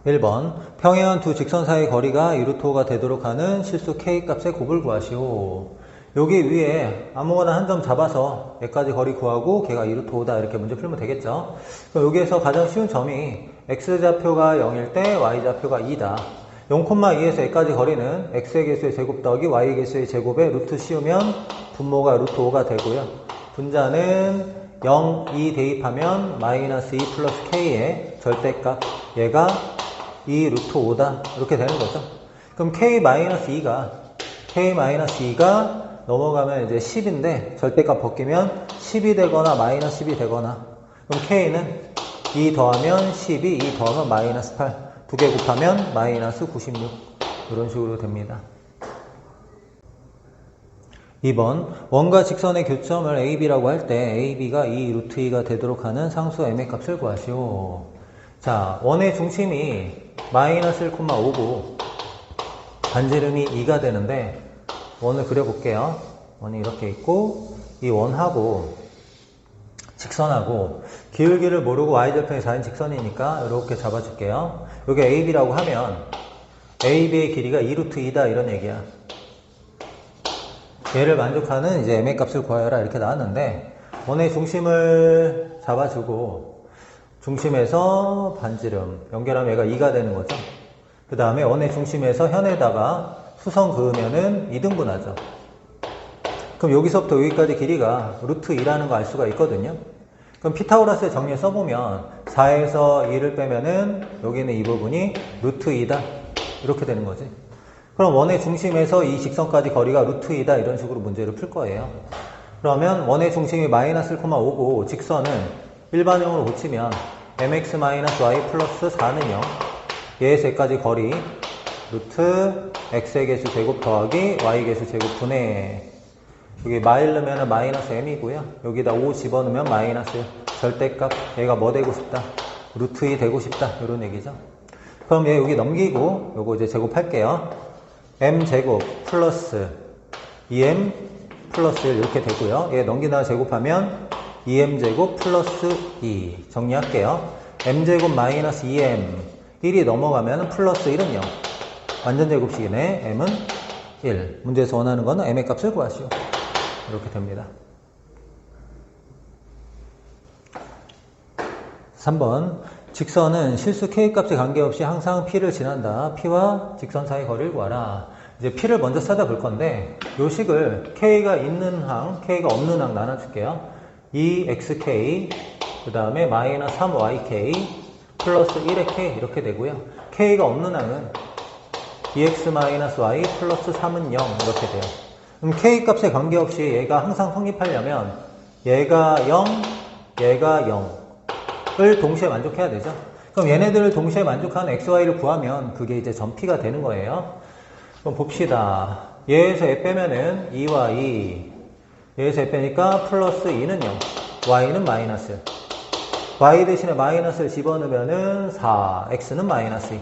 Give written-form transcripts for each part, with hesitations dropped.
1번 평행한 두 직선 사이 거리가 2루트5가 되도록 하는 실수 K값의 곱을 구하시오. 여기 위에 아무거나 한 점 잡아서 얘까지 거리 구하고 걔가 2루트5다 이렇게 문제 풀면 되겠죠. 그럼 여기에서 가장 쉬운 점이 X좌표가 0일 때 Y좌표가 2다. 0,2에서 얘까지 거리는 X의 개수의 제곱 더하기 Y의 개수의 제곱에 루트 씌우면 분모가 루트5가 되고요. 분자는 0, 2 대입하면 마이너스 2 플러스 K의 절대값 얘가 2 루트 5다 이렇게 되는 거죠. 그럼 K-2가 넘어가면 이제 10인데 절대값 벗기면 10이 되거나 마이너스 10이 되거나 그럼 K는 2 더하면 12, 2 더하면 마이너스 8 두 개 곱하면 마이너스 96 이런 식으로 됩니다. 2번 원과 직선의 교점을 AB라고 할 때 AB가 2 루트 2가 되도록 하는 상수 M의 값을 구하시오. 자, 원의 중심이 마이너스 1,5고 반지름이 2가 되는데 원을 그려볼게요. 원이 이렇게 있고 이 원하고 직선하고 기울기를 모르고 y절편이 4인 직선이니까 이렇게 잡아줄게요. 여기 AB라고 하면 AB의 길이가 2 루트 2다 이런 얘기야. 얘를 만족하는 이제 M의 값을 구하여라 이렇게 나왔는데 원의 중심을 잡아주고 중심에서 반지름 연결하면 얘가 2가 되는 거죠. 그 다음에 원의 중심에서 현에다가 수성 그으면은 2등분하죠. 그럼 여기서부터 여기까지 길이가 루트 2라는 거 알 수가 있거든요. 그럼 피타고라스의 정리를 써보면 4에서 2를 빼면은 여기는 이 부분이 루트 2다 이렇게 되는 거지. 그럼 원의 중심에서 이 직선까지 거리가 루트 2다 이런 식으로 문제를 풀 거예요. 그러면 원의 중심이 마이너스 1,5고 직선은 일반형으로 고치면 mx-y 플러스 4는 0 얘에서 여기까지 거리 루트 x의 개수 제곱 더하기 y 개수 제곱 분의 여기 마일 넣으면 마이너스 m이고요. 여기다 5 집어넣으면 마이너스 절대값 얘가 뭐 되고 싶다? 루트 2 되고 싶다 이런 얘기죠. 그럼 얘 여기 넘기고 요거 이제 제곱할게요. m 제곱 플러스 2m 플러스 1 이렇게 되고요. 얘 넘기다가 제곱하면 2m 제곱 플러스 2 정리할게요. m 제곱 마이너스 2m 1이 넘어가면 플러스 1은 0 완전 제곱식이네. m은 1 문제에서 원하는 거는 m의 값을 구하시오. 이렇게 됩니다. 3번 직선은 실수 K값에 관계없이 항상 P를 지난다. P와 직선 사이 거리를 구하라. 이제 P를 먼저 찾아볼 건데 요 식을 K가 있는 항, K가 없는 항 나눠줄게요. 2xk 그 다음에 마이너스 3yk 플러스 1의 K 이렇게 되고요. K가 없는 항은 2x-y 플러스 3은 0 이렇게 돼요. 그럼 K값에 관계없이 얘가 항상 성립하려면 얘가 0, 얘가 0을 동시에 만족해야 되죠. 그럼 얘네들을 동시에 만족하는 XY를 구하면 그게 이제 전 P가 되는 거예요. 그럼 봅시다. 얘에서 얘 빼면은 2와 2 얘에서 얘 빼니까 플러스 2는 0 Y는 마이너스 Y 대신에 마이너스를 집어넣으면은 4 X는 마이너스 2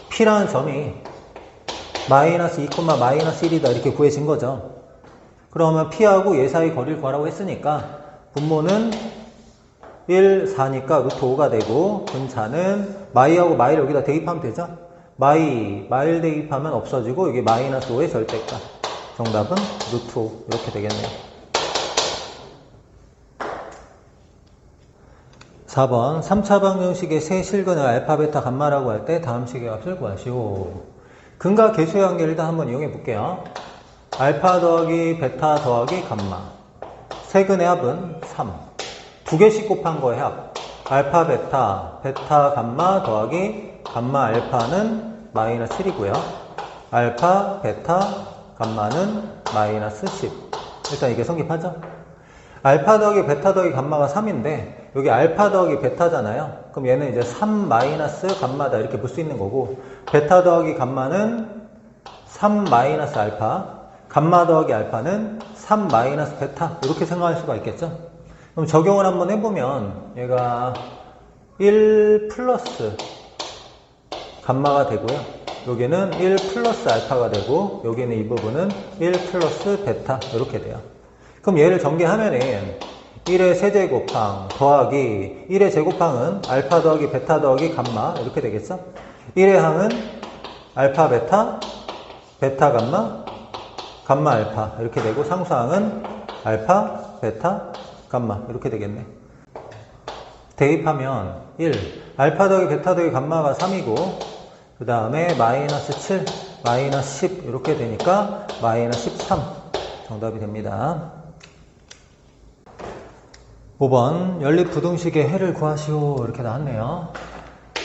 P라는 점이 마이너스 2, 마이너스 1이다 이렇게 구해진 거죠. 그러면 P하고 얘 사이 거리를 구하라고 했으니까 분모는 1, 4니까 루트 5가 되고 분자는 마이하고 마이를 여기다 대입하면 되죠. 마일 대입하면 없어지고 여기 마이너스 5의 절대값 정답은 루트 5 이렇게 되겠네요. 4번 3차 방정식의 세 실근을 알파, 베타, 감마라고 할 때 다음 식의 값을 구하시오. 근과 계수의 관계를 일단 한번 이용해 볼게요. 알파 더하기 베타 더하기 감마 세 근의 합은 3 두 개씩 곱한 거의 합 알파 베타 베타 감마 더하기 감마 알파는 마이너스 7이고요. 알파 베타 감마는 마이너스 10 일단 이게 성립하죠. 알파 더하기 베타 더하기 감마가 3인데 여기 알파 더하기 베타잖아요. 그럼 얘는 이제 3 마이너스 감마다 이렇게 볼 수 있는 거고 베타 더하기 감마는 3 마이너스 알파 감마 더하기 알파는 3 마이너스 베타 이렇게 생각할 수가 있겠죠. 그럼 적용을 한번 해보면 얘가 1 플러스 감마가 되고요. 여기는 1 플러스 알파가 되고 여기는 이 부분은 1 플러스 베타 이렇게 돼요. 그럼 얘를 전개하면은 1의 세제곱항 더하기 1의 제곱항은 알파 더하기 베타 더하기 감마 이렇게 되겠죠? 1의 항은 알파 베타, 베타 감마, 감마 알파 이렇게 되고 상수항은 알파, 베타, 감마 이렇게 되겠네. 대입하면 1, 알파 더하기 베타 더하기 감마가 3이고 그 다음에 마이너스 7, 마이너스 10 이렇게 되니까 마이너스 13 정답이 됩니다. 5번 연립부등식의 해를 구하시오 이렇게 나왔네요.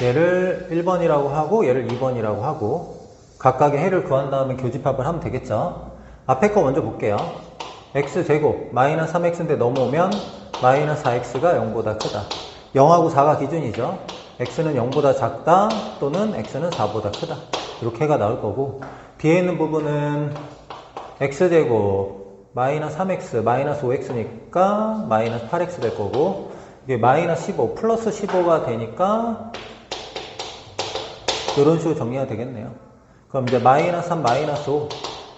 얘를 1번이라고 하고 얘를 2번이라고 하고 각각의 해를 구한 다음에 교집합을 하면 되겠죠. 앞에 거 먼저 볼게요. x제곱 마이너스 3x인데 넘어오면 마이너스 4x가 0보다 크다. 0하고 4가 기준이죠. x는 0보다 작다 또는 x는 4보다 크다. 이렇게 해가 나올 거고 뒤에 있는 부분은 x제곱 마이너스 3x 마이너스 5x니까 마이너스 8x 될 거고 이게 마이너스 15 플러스 15가 되니까 이런 식으로 정리가 되겠네요. 그럼 이제 마이너스 3 마이너스 5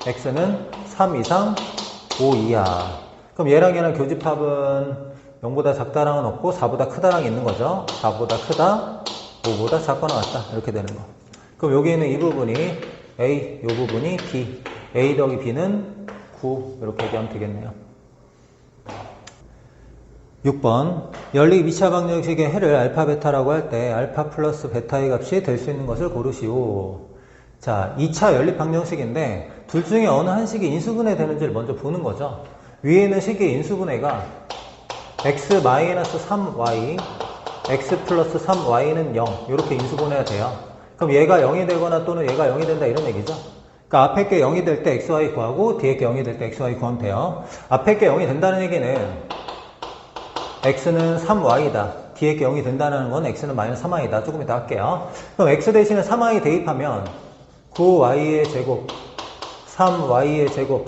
x는 3 이상 5 이하. 그럼 얘랑 얘랑 교집합은 0보다 작다랑은 없고 4보다 크다랑 있는 거죠. 4보다 크다 5보다 작거나 같다 이렇게 되는 거. 그럼 여기 있는 이 부분이 A, 이 부분이 B, A 더하기 B는 9 이렇게 얘기하면 되겠네요. 6번 연립 2차 방정식의 해를 알파 베타라고 할 때 알파 플러스 베타의 값이 될 수 있는 것을 고르시오. 자, 2차 연립 방정식인데 둘 중에 어느 한 식이 인수분해 되는지를 먼저 보는 거죠. 위에 있는 식의 인수분해가 x-3y, x 플러스 3y는 0 이렇게 인수분해가 돼요. 그럼 얘가 0이 되거나 또는 얘가 0이 된다 이런 얘기죠. 그러니까 앞에 게 0이 될 때 xy 구하고 뒤에 게 0이 될 때 xy 구하면 돼요. 앞에 게 0이 된다는 얘기는 x는 3y다. 뒤에 게 0이 된다는 건 x는 마이너스 3y다. 조금 이따 할게요. 그럼 x 대신에 3y 대입하면 9y의 제곱, 3y의 제곱,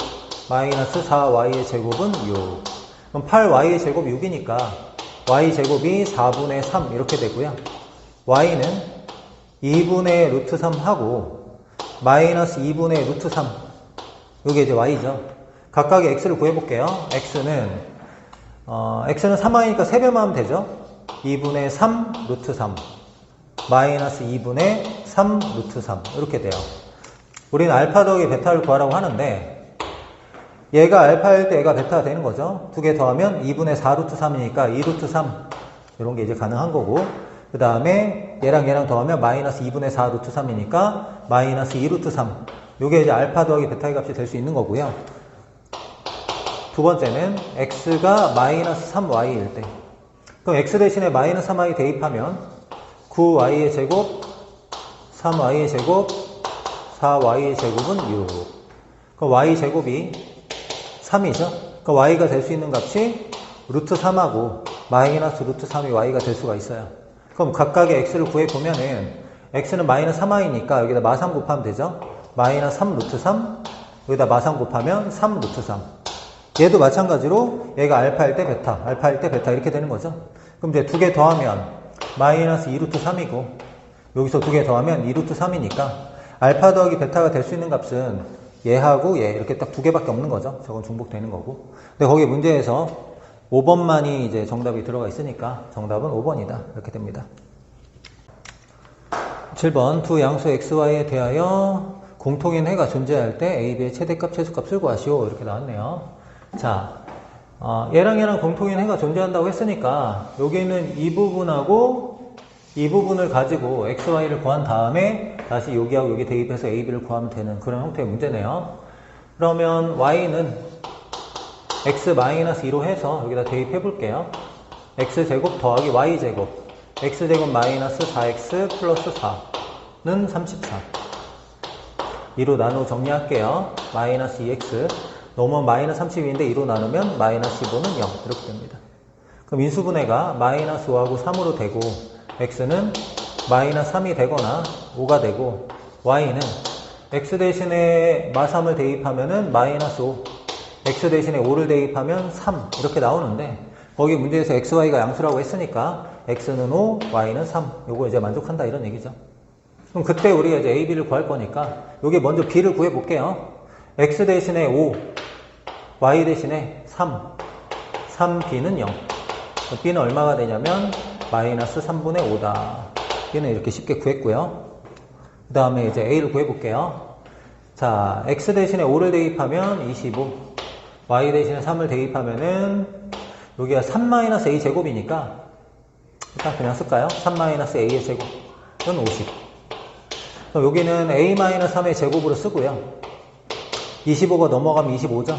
마이너스 4y의 제곱은 6. 그럼 8y의 제곱이 6이니까 y 제곱이 4분의 3 이렇게 되고요. y는 2분의 루트 3 하고 마이너스 2분의 루트 3 이게 이제 y죠. 각각의 x를 구해볼게요. x는 3y니까 3배만 하면 되죠. 2분의 3 루트 3 마이너스 2분의 3 루트 3 이렇게 돼요. 우리는 알파 더하기 베타를 구하라고 하는데 얘가 알파일 때 얘가 베타가 되는 거죠. 두 개 더하면 2분의 4 루트 3이니까 2 루트 3 이런 게 이제 가능한 거고 그 다음에 얘랑 얘랑 더하면 마이너스 2분의 4 루트 3이니까 마이너스 2 루트 3 요게 이제 알파 더하기 베타의 값이 될 수 있는 거고요. 두 번째는 x가 마이너스 3y일 때 그럼 x 대신에 마이너스 3y 대입하면 9y의 제곱 3y의 제곱 4y의 제곱은 6 그럼 y 제곱이 3이죠. 그러니까 y가 될 수 있는 값이 루트 3하고 마이너스 루트 3이 y가 될 수가 있어요. 그럼 각각의 x를 구해보면은 x는 마이너스 3y니까 여기다 마3 곱하면 되죠. 마이너스 3 루트 3 여기다 마3 곱하면 3 루트 3 얘도 마찬가지로 얘가 알파일 때 베타 알파일 때 베타 이렇게 되는 거죠. 그럼 이제 두 개 더하면 마이너스 2 루트 3이고 여기서 두 개 더하면 2 루트 3이니까 알파 더하기 베타가 될 수 있는 값은 얘하고 얘 이렇게 딱 두 개밖에 없는 거죠. 저건 중복되는 거고. 근데 거기 문제에서 5번만이 이제 정답이 들어가 있으니까 정답은 5번이다. 이렇게 됩니다. 7번 두 양수 xy에 대하여 공통인 해가 존재할 때 a, b의 최대값, 최소값을 구하시오. 이렇게 나왔네요. 자, 얘랑 얘랑 공통인 해가 존재한다고 했으니까 여기 있는 이 부분하고 이 부분을 가지고 xy를 구한 다음에 다시 여기하고 여기 대입해서 a, b를 구하면 되는 그런 형태의 문제네요. 그러면 y는 x-2로 해서 여기다 대입해 볼게요. x제곱 더하기 y제곱 x제곱 마이너스 4x 플러스 4는 34 2로 나누고 정리할게요. 마이너스 2x 넘으면 마이너스 32인데 2로 나누면 마이너스 15는 0 이렇게 됩니다. 그럼 인수분해가 마이너스 5하고 3으로 되고 x는 마이너스 3이 되거나 5가 되고 y는 x 대신에 마3을 대입하면은 마이너스 5 x 대신에 5를 대입하면 3 이렇게 나오는데 거기 문제에서 xy가 양수라고 했으니까 x는 5 y는 3 요거 이제 만족한다 이런 얘기죠. 그럼 그때 우리가 이제 a, b를 구할 거니까 여기 먼저 b를 구해 볼게요. x 대신에 5 y 대신에 3 3b는 0. b는 얼마가 되냐면 마이너스 3분의 5다. b는 이렇게 쉽게 구했고요. 그 다음에 이제 a를 구해볼게요. 자, x 대신에 5를 대입하면 25, y 대신에 3을 대입하면은 여기가 3-a 제곱이니까 일단 그냥 쓸까요? 3-a의 제곱. 이건 50. 그럼 여기는 a-3의 제곱으로 쓰고요. 25가 넘어가면 25죠?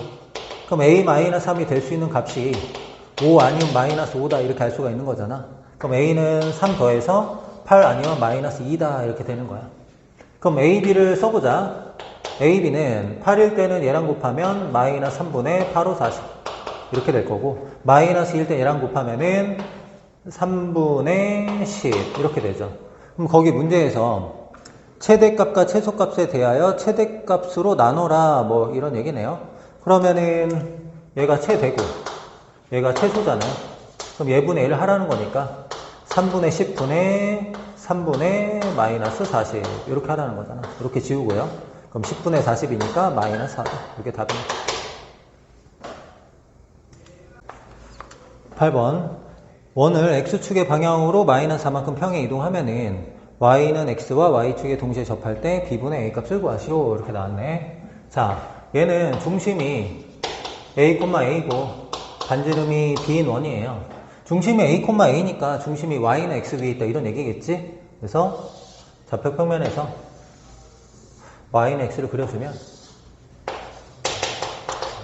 그럼 a-3이 될 수 있는 값이 5 아니면 마이너스 5다 이렇게 할 수가 있는 거잖아. 그럼 a는 3 더해서 8 아니면 마이너스 2다 이렇게 되는 거야. 그럼 ab를 써보자. ab는 8일 때는 얘랑 곱하면 마이너스 3분의 8, 5, 40 이렇게 될 거고, 마이너스 1때 얘랑 곱하면은 3분의 10 이렇게 되죠. 그럼 거기 문제에서 최대값과 최소값에 대하여 최대값으로 나눠라 뭐 이런 얘기네요. 그러면은 얘가 최대고 얘가 최소잖아요. 그럼 얘분의 1을 하라는 거니까 3분의 10분의 3분의 마이너스 40 이렇게 하라는 거잖아. 이렇게 지우고요. 그럼 10분의 40이니까 마이너스 4다. 이게 답입니다. 8번 원을 x축의 방향으로 마이너스 4만큼 평에 이동하면은 y는 x와 y축에 동시에 접할 때 b분의 a 값을 구하시오. 이렇게 나왔네. 자, 얘는 중심이 a,a고 반지름이 b인 원이에요. 중심이 a,a니까 중심이 y는 x 위에 있다 이런 얘기겠지? 그래서 좌표 평면에서 y는 x를 그려주면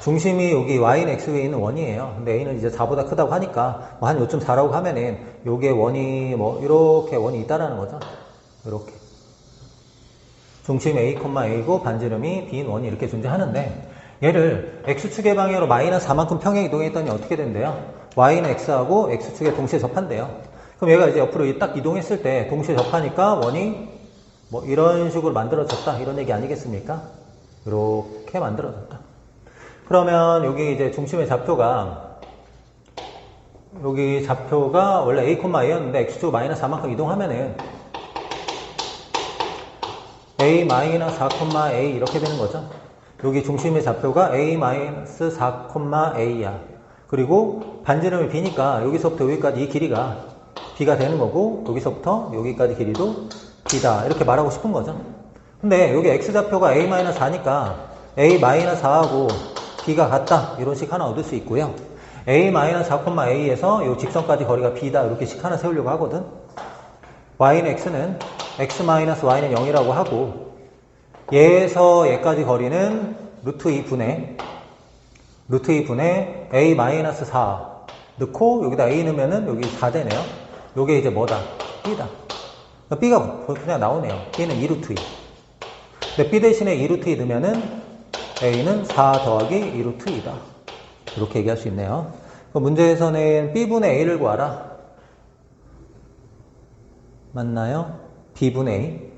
중심이 여기 y는 x 위에 있는 원이에요. 근데 a는 이제 4보다 크다고 하니까 뭐 한 요쯤 4라고 하면은 요게 원이 뭐 이렇게 원이 있다라는 거죠. 이렇게 중심 a,a고 반지름이 b인 원이 이렇게 존재하는데 얘를 x축의 방향으로 마이너스 4만큼 평에 이동했더니 어떻게 된대요? y는 x하고 x축에 동시에 접한대요. 그럼 얘가 이제 옆으로 딱 이동했을 때 동시에 접하니까 원이 뭐 이런 식으로 만들어졌다 이런 얘기 아니겠습니까? 이렇게 만들어졌다. 그러면 여기 이제 중심의 좌표가 여기 좌표가 원래 a,a였는데 x축 마이너스 4만큼 이동하면은 a-4,a 이렇게 되는 거죠. 여기 중심의 좌표가 a-4,a야. 그리고 반지름이 b니까 여기서부터 여기까지 이 길이가 b가 되는 거고 여기서부터 여기까지 길이도 b다 이렇게 말하고 싶은 거죠. 근데 여기 x좌표가 a-4니까 a-4하고 b가 같다 이런 식 하나 얻을 수 있고요. a-4,a에서 이 직선까지 거리가 b다 이렇게 식 하나 세우려고 하거든. y는 x는 x-y는 0이라고 하고 얘에서 얘까지 거리는 루트 2분의 a-4 넣고 여기다 a 넣으면은 여기 4 되네요. 요게 이제 뭐다? b다. b가 그냥 나오네요. b는 2루트 2. 근데 b 대신에 2루트 2 넣으면은 a는 4 더하기 2루트 2다. 이렇게 얘기할 수 있네요. 문제에서는 b분의 a를 구하라. 맞나요? b분의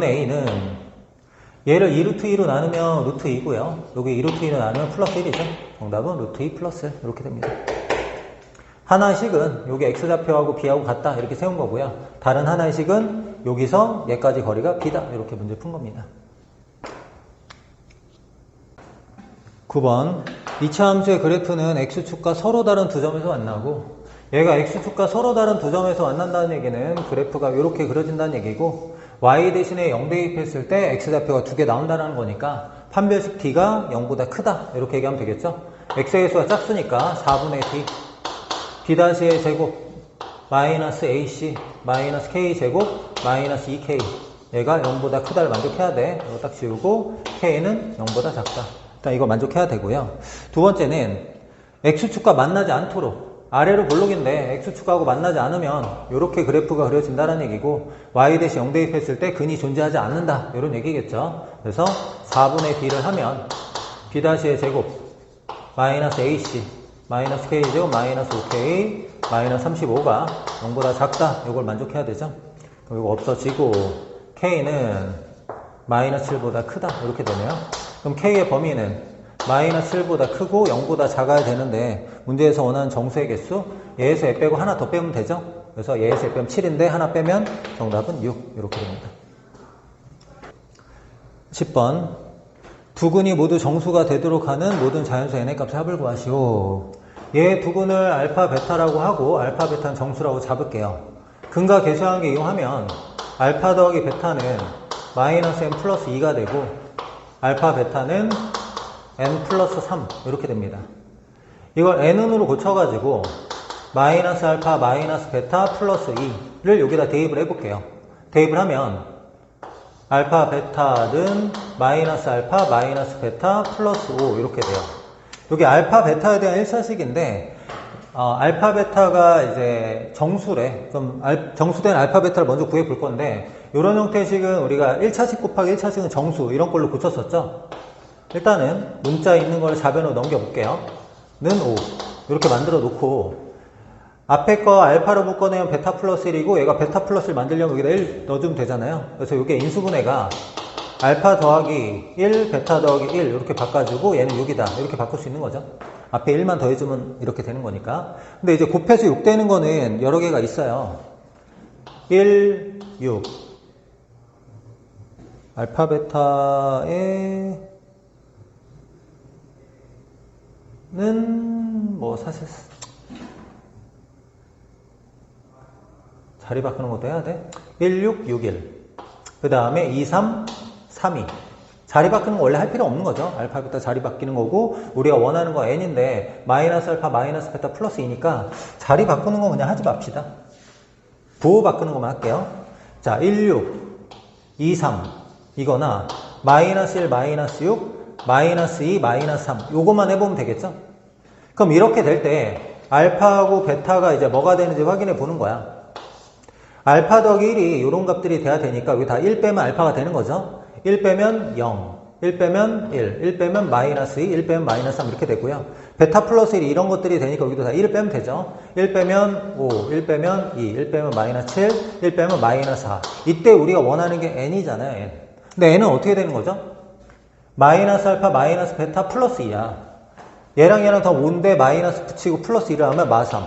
a는 얘를 2루트 2로 나누면 루트 2고요. 여기 2루트 2로 나누면 플러스 1이죠. 정답은 루트 2 플러스 1 이렇게 됩니다. 하나의 식은 여기 x좌표하고 b하고 같다 이렇게 세운 거고요. 다른 하나의 식은 여기서 얘까지 거리가 b다 이렇게 문제 푼 겁니다. 9번 2차 함수의 그래프는 x축과 서로 다른 두 점에서 만나고 얘가 x축과 서로 다른 두 점에서 만난다는 얘기는 그래프가 이렇게 그려진다는 얘기고 y 대신에 0 대입했을 때 x좌표가 두 개 나온다는 거니까 판별식 t가 0보다 크다 이렇게 얘기하면 되겠죠. x의 수가 작으니까 4분의 d b'의 제곱 마이너스 ac 마이너스 k 제곱 마이너스 2k 얘가 0보다 크다를 만족해야 돼. 이거 딱 지우고 k는 0보다 작다. 일단 이거 만족해야 되고요. 두 번째는 x축과 만나지 않도록 아래로 볼록인데 x축하고 만나지 않으면 이렇게 그래프가 그려진다는 얘기고 y 대신 0 대입했을 때 근이 존재하지 않는다 이런 얘기겠죠. 그래서 4분의 b를 하면 b'의 제곱 마이너스 ac 마이너스 k 제곱 마이너스 5k 마이너스 35가 0보다 작다 이걸 만족해야 되죠. 그럼 이거 없어지고 k는 마이너스 7보다 크다 이렇게 되네요. 그럼 k의 범위는 마이너스 7보다 크고 0보다 작아야 되는데 문제에서 원하는 정수의 개수 얘에서 얘 빼고 하나 더 빼면 되죠. 그래서 얘에서 얘 빼면 7인데 하나 빼면 정답은 6 이렇게 됩니다. 10번 두근이 모두 정수가 되도록 하는 모든 자연수 n의 값의 합을 구하시오. 얘 두근을 알파 베타라고 하고 알파 베타는 정수라고 잡을게요. 근과 계수한계 이용하면 알파 더하기 베타는 마이너스 n 플러스 2가 되고 알파 베타는 n 플러스 3 이렇게 됩니다. 이걸 n으로 고쳐가지고 마이너스 알파 마이너스 베타 플러스 2를 여기다 대입을 해볼게요. 대입을 하면 알파 베타는 마이너스 알파 마이너스 베타 플러스 5 이렇게 돼요. 여기 알파 베타에 대한 1차식인데 알파 베타가 이제 정수래. 그럼 정수된 알파 베타를 먼저 구해 볼 건데 이런 형태의 식은 우리가 1차식 곱하기 1차식은 정수 이런 걸로 고쳤었죠. 일단은 문자에 있는 걸 좌변으로 넘겨 볼게요. 는 5 이렇게 만들어 놓고 앞에 거 알파로 묶어내면 베타 플러스 1이고 얘가 베타 플러스를 만들려면 여기다 1 넣어주면 되잖아요. 그래서 이게 인수분해가 알파 더하기 1, 베타 더하기 1 이렇게 바꿔주고 얘는 6이다 이렇게 바꿀 수 있는 거죠. 앞에 1만 더해주면 이렇게 되는 거니까. 근데 이제 곱해서 6 되는 거는 여러 개가 있어요. 1, 6 알파 베타에는 뭐 사실 자리 바꾸는 것도 해야 돼. 1, 6, 6, 1. 그 다음에 2, 3, 3, 2. 자리 바꾸는 거 원래 할 필요 없는 거죠. 알파, 베타 자리 바뀌는 거고, 우리가 원하는 거 n인데, 마이너스 알파, 마이너스 베타, 플러스 2니까, 자리 바꾸는 거 그냥 하지 맙시다. 부호 바꾸는 것만 할게요. 자, 1, 6, 2, 3. 이거나, 마이너스 1, 마이너스 6, 마이너스 2, 마이너스 3. 요것만 해보면 되겠죠? 그럼 이렇게 될 때, 알파하고 베타가 이제 뭐가 되는지 확인해 보는 거야. 알파 더하기 1이 이런 값들이 돼야 되니까 여기 다 1 빼면 알파가 되는 거죠. 1 빼면 0, 1 빼면 1, 1 빼면 마이너스 2, 1 빼면 마이너스 3 이렇게 되고요. 베타 플러스 1이 이런 것들이 되니까 여기도 다 1을 빼면 되죠. 1 빼면 5, 1 빼면 2, 1 빼면 마이너스 7, 1 빼면 마이너스 4. 이때 우리가 원하는 게 n이잖아요. n. 근데 n은 어떻게 되는 거죠? 마이너스 알파 마이너스 베타 플러스 2야. 얘랑 얘랑 다 5인데 마이너스 붙이고 플러스 2를 하면 마 3.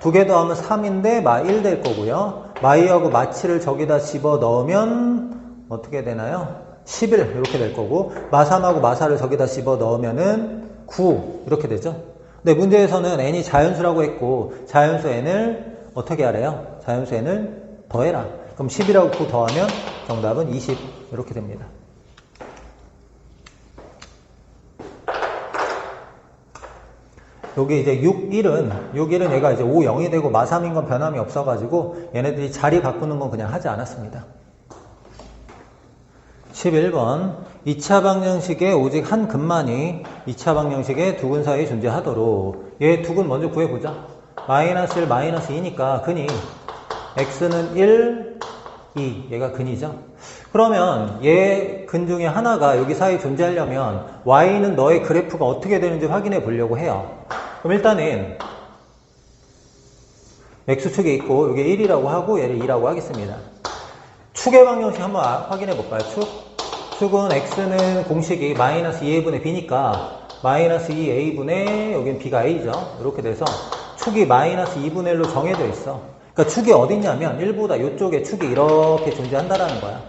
두 개 더하면 3인데 마 1 될 거고요. 마이하고 마 7을 저기다 집어 넣으면 어떻게 되나요? 11 이렇게 될 거고 마 3하고 마 4를 저기다 집어 넣으면은 9 이렇게 되죠. 근데 문제에서는 n이 자연수라고 했고 자연수 n을 어떻게 하래요? 자연수 n을 더해라. 그럼 10이라고 9 더하면 정답은 20 이렇게 됩니다. 여기 이제 6, 1은 얘가 이제 5, 0이 되고 마 3인 건 변함이 없어가지고 얘네들이 자리 바꾸는 건 그냥 하지 않았습니다. 11번 2차 방정식에 오직 한 근만이 2차 방정식에 두 근 사이에 존재하도록 얘 두 근 먼저 구해보자. 마이너스 1, 마이너스 2니까 근이 x는 1, 2 얘가 근이죠. 그러면 얘 근 중에 하나가 여기 사이에 존재하려면 y는 너의 그래프가 어떻게 되는지 확인해 보려고 해요. 그럼 일단은 x축에 있고 여기 1이라고 하고 얘를 2라고 하겠습니다. 축의 방정식 한번 확인해 볼까요? 축은 x는 공식이 마이너스 2a분의 b니까 마이너스 2a분의 여긴 b가 a죠. 이렇게 돼서 축이 마이너스 2분의 1로 정해져 있어. 그러니까 축이 어디 있냐면 1보다 이쪽에 축이 이렇게 존재한다라는 거야.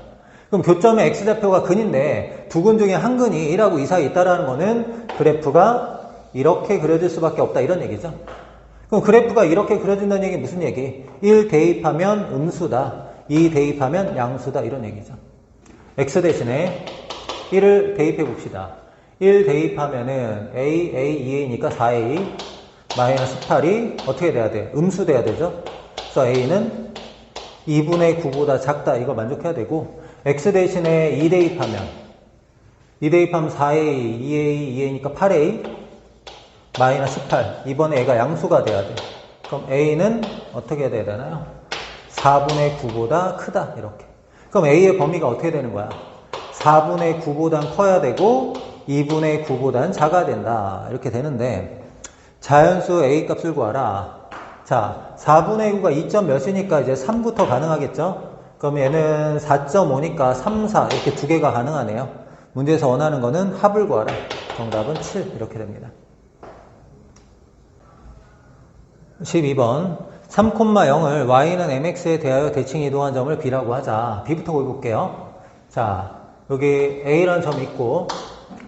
그럼 교점의 x좌표가 근인데 두 근 중에 한 근이 1하고 2 사이에 있다라는 거는 그래프가 이렇게 그려질 수밖에 없다 이런 얘기죠. 그럼 그래프가 이렇게 그려진다는 얘기 무슨 얘기? 1 대입하면 음수다, 2 대입하면 양수다 이런 얘기죠. x 대신에 1을 대입해 봅시다. 1 대입하면은 a, 2a니까 4a 마이너스 18이 어떻게 돼야 돼? 음수 돼야 되죠. 그래서 a는 2분의 9보다 작다 이거 만족해야 되고 x 대신에 2 대입하면 4a, 2a, 2a니까 8a 마이너스 18 이번에 애가 양수가 돼야 돼. 그럼 a는 어떻게 돼야 되나요? 4분의 9보다 크다 이렇게. 그럼 a의 범위가 어떻게 되는 거야? 4분의 9보단 커야 되고 2분의 9보단 작아야 된다 이렇게 되는데 자연수 a 값을 구하라. 자 4분의 9가 2점 몇이니까 이제 3부터 가능하겠죠? 그럼 얘는 4.5니까 3, 4 이렇게 두 개가 가능하네요. 문제에서 원하는 거는 합을 구하라. 정답은 7 이렇게 됩니다. 12번 3,0을 y는 mx에 대하여 대칭 이동한 점을 b라고 하자. b부터 볼게요. 자 여기 a라는 점이 있고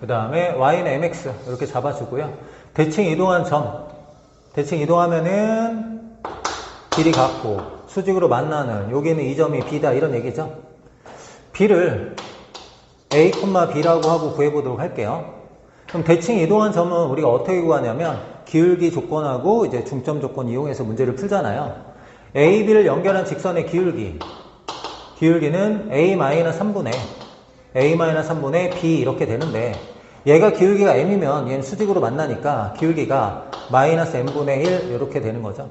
그 다음에 y는 mx 이렇게 잡아주고요. 대칭 이동한 점, 대칭 이동하면은 길이 같고 수직으로 만나는 여기는 이 점이 b다 이런 얘기죠. b를 a, b라고 하고 구해보도록 할게요. 그럼 대칭 이동한 점은 우리가 어떻게 구하냐면 기울기 조건하고 이제 중점 조건 이용해서 문제를 풀잖아요. a, b를 연결한 직선의 기울기는 a-3분의 b 이렇게 되는데 얘가 기울기가 m이면 얘는 수직으로 만나니까 기울기가 -m분의 1 이렇게 되는 거죠.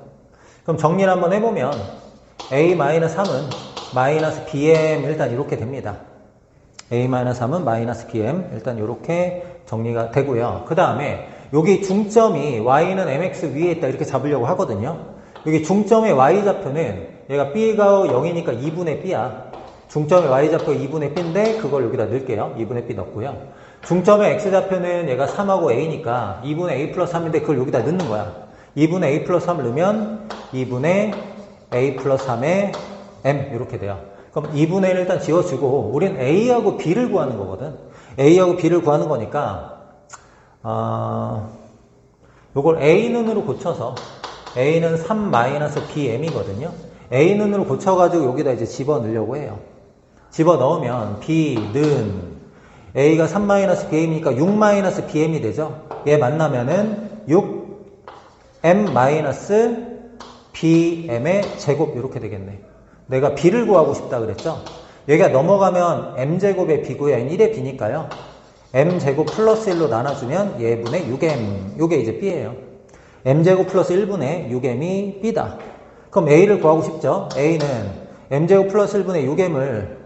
그럼 정리를 한번 해보면 a-3은 -bm 일단 이렇게 됩니다. a-3은 -bm 일단 이렇게 정리가 되고요. 그 다음에 여기 중점이 y는 mx 위에 있다 이렇게 잡으려고 하거든요. 여기 중점의 y좌표는 얘가 b가 0이니까 2분의 b야. 중점의 y좌표가 2분의 b인데 그걸 여기다 넣을게요. 2분의 b 넣고요. 중점의 x좌표는 얘가 3하고 a니까 2분의 a 플러스 3인데 그걸 여기다 넣는 거야. 2분의 a 플러스 3을 넣으면 2분의 a 플러스 3의 m 이렇게 돼요. 그럼 2분의 1을 일단 지워주고 우린 a하고 b를 구하는 거거든. a하고 b를 구하는 거니까 요걸 a눈으로 고쳐서 a는 3-bm이거든요. a눈으로 고쳐가지고 여기다 이제 집어넣으려고 해요. 집어넣으면 b는 a가 3-bm이니까 6-bm이 되죠. 얘 만나면은 6m-bm의 제곱 이렇게 되겠네. 내가 b를 구하고 싶다 그랬죠. 여기가 넘어가면 m제곱의 b고요. 얘는 1의 b니까요. m제곱 플러스 1로 나눠주면 얘분의 6m. 요게 이제 b예요. m제곱 플러스 1분의 6m이 b다. 그럼 a를 구하고 싶죠. a는 m제곱 플러스 1분의 6m을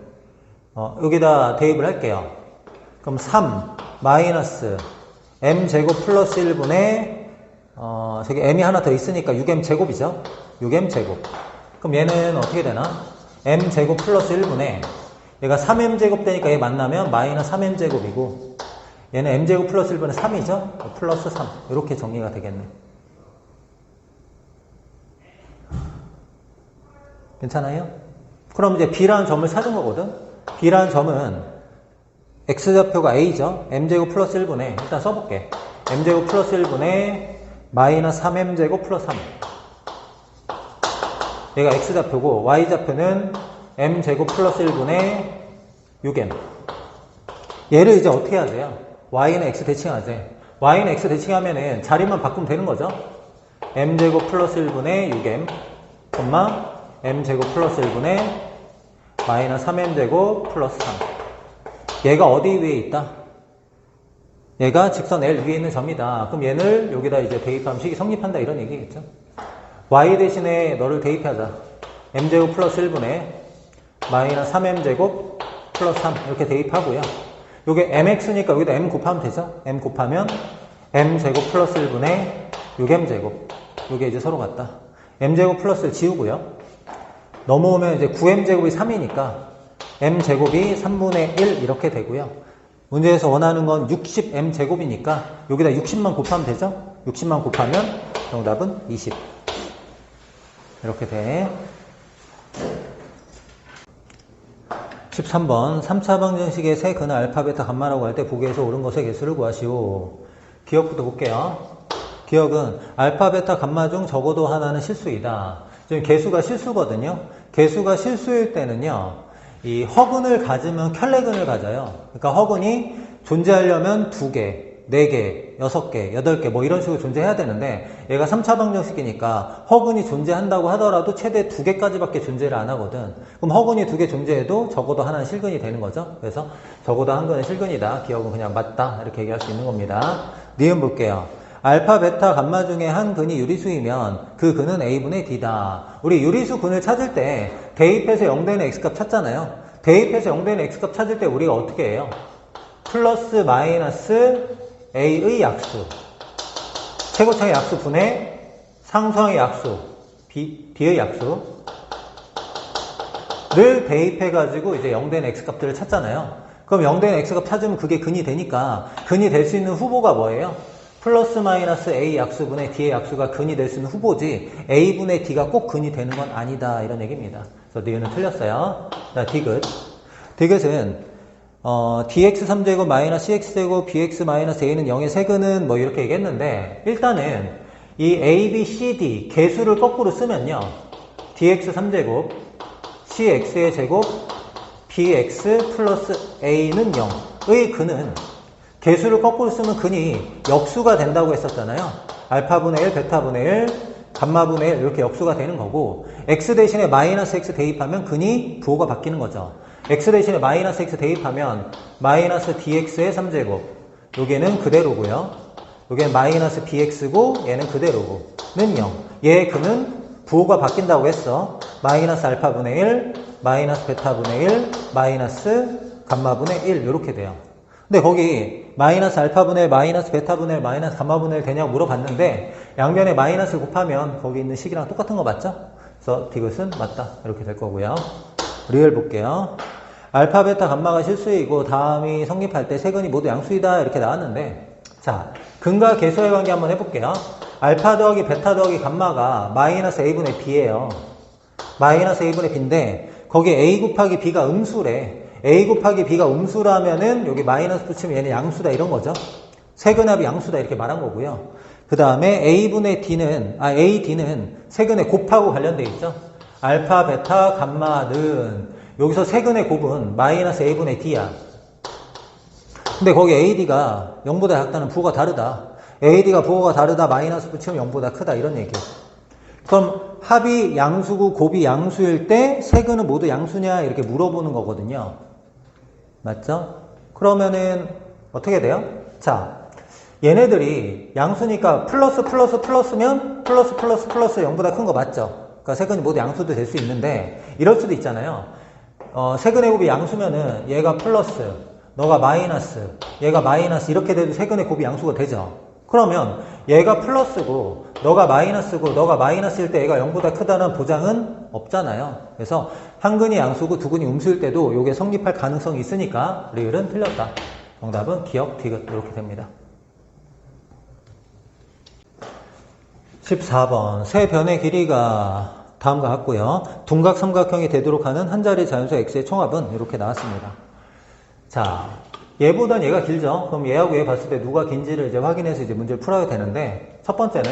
여기다 대입을 할게요. 그럼 3 마이너스 m제곱 플러스 1분의 저기 m이 하나 더 있으니까 6m제곱이죠. 6m제곱. 그럼 얘는 어떻게 되나? m제곱 플러스 1분의 얘가 3m제곱 되니까 얘 만나면 마이너스 3m제곱이고 얘는 m제곱 플러스 1분의 3이죠. 플러스 3 이렇게 정리가 되겠네. 괜찮아요? 그럼 이제 b라는 점을 찾은 거거든. b라는 점은 x좌표가 a죠. m제곱 플러스 1분의 일단 써볼게. m제곱 플러스 1분의 마이너스 3m제곱 플러스 3 얘가 x좌표고 y좌표는 m제곱 플러스 1분의 6m 얘를 이제 어떻게 해야 돼요? y는 x 대칭하지. y는 x 대칭하면은 자리만 바꾸면 되는 거죠. m제곱 플러스 1분의 6m m제곱 플러스 1분의 마이너스 3m제곱 플러스 3 얘가 어디 위에 있다? 얘가 직선 L 위에 있는 점이다. 그럼 얘를 여기다 이제 대입하면 식이 성립한다 이런 얘기겠죠. y 대신에 너를 대입하자. m제곱 플러스 1분의 마이너스 3m제곱 플러스 3 이렇게 대입하고요. 요게 mx니까 여기다 m 곱하면 되죠. m 곱하면 m제곱 플러스 1분의 6m제곱 요게 이제 서로 같다. m제곱 플러스를 지우고요. 넘어오면 이제 9m제곱이 3이니까 m제곱이 3분의 1 이렇게 되고요. 문제에서 원하는 건 60m제곱이니까 여기다 60만 곱하면 되죠? 60만 곱하면 정답은 20 이렇게 돼. 13번 3차 방정식의 세 근의 알파, 베타, 감마라고 할 때 보기에서 옳은 것의 개수를 구하시오. 기억부터 볼게요. 기억은 알파, 베타, 감마 중 적어도 하나는 실수이다. 지금 개수가 실수거든요. 개수가 실수일 때는요. 이 허근을 가지면 켤레근을 가져요. 그러니까 허근이 존재하려면 2개, 4개, 6개, 8개 뭐 이런 식으로 존재해야 되는데 얘가 3차 방정식이니까 허근이 존재한다고 하더라도 최대 2개까지밖에 존재를 안 하거든. 그럼 허근이 2개 존재해도 적어도 하나는 실근이 되는 거죠. 그래서 적어도 한 근은 실근이다. 기억은 그냥 맞다. 이렇게 얘기할 수 있는 겁니다. 니은 볼게요. 알파, 베타, 감마 중에 한 근이 유리수이면 그 근은 a분의 d다. 우리 유리수 근을 찾을 때 대입해서 0되는 x값 찾잖아요. 대입해서 0되는 x값 찾을 때 우리가 어떻게 해요? 플러스 마이너스 a의 약수, 최고차의 약수 분의 상수항의 약수, b의 약수를 대입해가지고 이제 0되는 x값들을 찾잖아요. 그럼 0되는 x값 찾으면 그게 근이 되니까 근이 될 수 있는 후보가 뭐예요? 플러스 마이너스 a 약수분의 d의 약수가 근이 될 수 있는 후보지 a분의 d가 꼭 근이 되는 건 아니다 이런 얘기입니다. 그래서 니은은 틀렸어요. 자, 디귿. 디귿은 dx3제곱 마이너스 cx제곱 bx 마이너스 a는 0의 세근은 뭐 이렇게 얘기했는데, 일단은 이 a, b, c, d 개수를 거꾸로 쓰면요, dx3제곱 cx의 제곱 bx 플러스 a는 0의 근은, 개수를 거꾸로 쓰면 근이 역수가 된다고 했었잖아요. 알파분의 1, 베타분의 1, 감마분의 1 이렇게 역수가 되는 거고, x 대신에 마이너스 x 대입하면 근이 부호가 바뀌는 거죠. x 대신에 마이너스 x 대입하면 마이너스 dx의 3제곱, 여기는 그대로고요. 여기는 마이너스 bx고 얘는 그대로고 는 0. 얘의 근은 부호가 바뀐다고 했어. 마이너스 알파분의 1, 마이너스 베타분의 1, 마이너스 감마분의 1 이렇게 돼요. 근데 거기 마이너스 알파분의 1, 마이너스 베타분의 1, 마이너스 감마분의 1 되냐고 물어봤는데, 양변에 마이너스 곱하면 거기 있는 식이랑 똑같은 거 맞죠? 그래서 디귿은 맞다 이렇게 될 거고요. 리을 볼게요. 알파, 베타, 감마가 실수이고 다음이 성립할 때 세근이 모두 양수이다 이렇게 나왔는데, 자, 근과 계수의 관계 한번 해볼게요. 알파 더하기 베타 더하기 감마가 마이너스 a분의 b예요. 마이너스 a분의 b인데 거기 a 곱하기 b가 음수래. a 곱하기 b가 음수라면은 여기 마이너스 붙이면 얘는 양수다 이런 거죠. 세근합이 양수다 이렇게 말한 거고요. 그 다음에 a분의 d는 세근의 곱하고 관련돼 있죠. 알파, 베타, 감마는 여기서 세근의 곱은 마이너스 a분의 d야. 근데 거기 ad가 0보다 작다는 부호가 다르다. ad가 부호가 다르다, 마이너스 붙이면 0보다 크다 이런 얘기예요. 그럼 합이 양수고 곱이 양수일 때 세근은 모두 양수냐 이렇게 물어보는 거거든요. 맞죠? 그러면은 어떻게 돼요? 자, 얘네들이 양수니까 플러스면 플러스 0보다 큰 거 맞죠? 그러니까 세근이 모두 양수도 될 수 있는데, 이럴 수도 있잖아요. 세근의 곱이 양수면은 얘가 플러스, 너가 마이너스, 얘가 마이너스 이렇게 돼도 세근의 곱이 양수가 되죠. 그러면 얘가 플러스고 너가 마이너스고 너가 마이너스일 때 얘가 0보다 크다는 보장은 없잖아요. 그래서 한 근이 양수고 두 근이 음수일 때도 이게 성립할 가능성이 있으니까 리을은 틀렸다. 정답은 기억 디귿 이렇게 됩니다. 14번 세 변의 길이가 다음과 같고요. 둔각 삼각형이 되도록 하는 한 자리 자연수 x의 총합은 이렇게 나왔습니다. 자, 얘보단 얘가 길죠? 그럼 얘하고 얘 봤을 때 누가 긴지를 이제 확인해서 이제 문제를 풀어야 되는데, 첫 번째는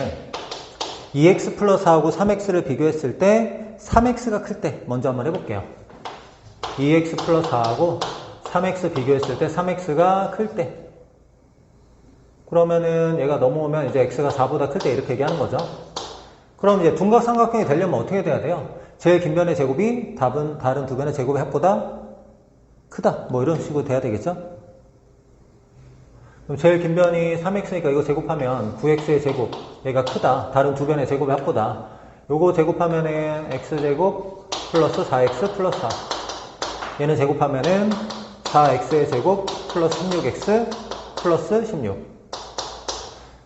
2x 플러스 4하고 3x를 비교했을 때 3x가 클 때 먼저 한번 해볼게요. 2x 플러스 4하고 3x 비교했을 때 3x가 클 때, 그러면은 얘가 넘어오면 이제 x가 4보다 클 때 이렇게 얘기하는 거죠. 그럼 이제 둔각 삼각형이 되려면 어떻게 돼야 돼요? 제일 긴 변의 제곱이 답은 다른 두 변의 제곱의 합보다 크다. 뭐 이런 식으로 돼야 되겠죠? 그럼 제일 긴 변이 3x니까 이거 제곱하면 9x의 제곱, 얘가 크다. 다른 두 변의 제곱의 합보다. 요거 제곱하면은 x제곱 플러스 4x 플러스 4. 얘는 제곱하면은 4x의 제곱 플러스 16x 플러스 16.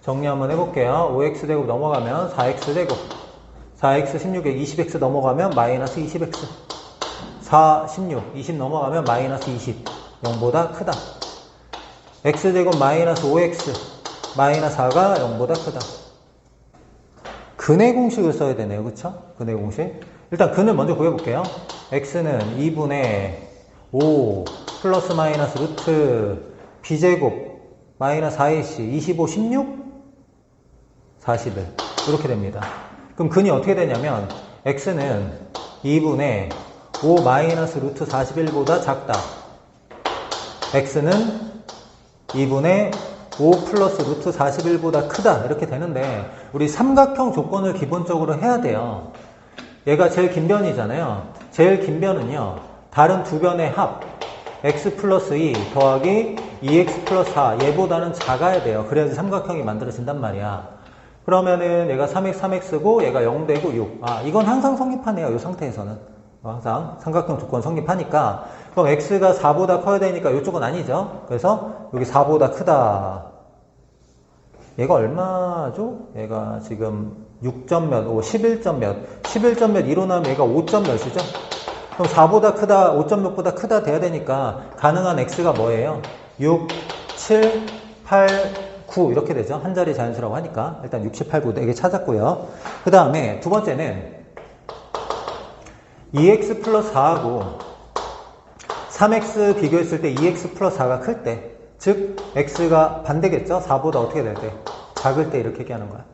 정리 한번 해볼게요. 5x제곱 넘어가면 4x제곱. 4x 16에 20x 넘어가면 마이너스 20x. 4, 16, 20 넘어가면 마이너스 20. 0보다 크다. x제곱 마이너스 5x. 마이너스 4가 0보다 크다. 근의 공식을 써야 되네요. 그쵸? 근의 공식. 일단 근을 먼저 구해볼게요. x는 2분의 5 플러스 마이너스 루트 b제곱 마이너스 4ac 25, 16? 41 이렇게 됩니다. 그럼 근이 어떻게 되냐면 x는 2분의 5 마이너스 루트 41보다 작다. x는 2분의 5 플러스 루트 41보다 크다 이렇게 되는데, 우리 삼각형 조건을 기본적으로 해야 돼요. 얘가 제일 긴 변이잖아요. 제일 긴 변은요, 다른 두 변의 합 x 플러스 2 더하기 2x 플러스 4 얘보다는 작아야 돼요. 그래야지 삼각형이 만들어진단 말이야. 그러면은 얘가 3x, 3x고 얘가 0 되고 6. 아, 이건 항상 성립하네요. 이 상태에서는. 항상 삼각형 조건 성립하니까. 그럼 x가 4보다 커야 되니까 이쪽은 아니죠. 그래서 여기 4보다 크다. 얘가 얼마죠? 얘가 지금 6점 몇, 11점 몇. 11점 몇 2로 나오면 얘가 5점 몇이죠? 그럼 4보다 크다, 5점 몇보다 크다 돼야 되니까 가능한 x가 뭐예요? 6, 7, 8, 9 이렇게 되죠. 한 자리 자연수라고 하니까. 일단 60, 8, 9 4개 찾았고요. 그 다음에 두 번째는 2x 플러스 4하고 3x 비교했을 때 2x 플러스 4가 클 때, 즉 x가 반대겠죠? 4보다 어떻게 될 때? 작을 때 이렇게 얘기하는 거야.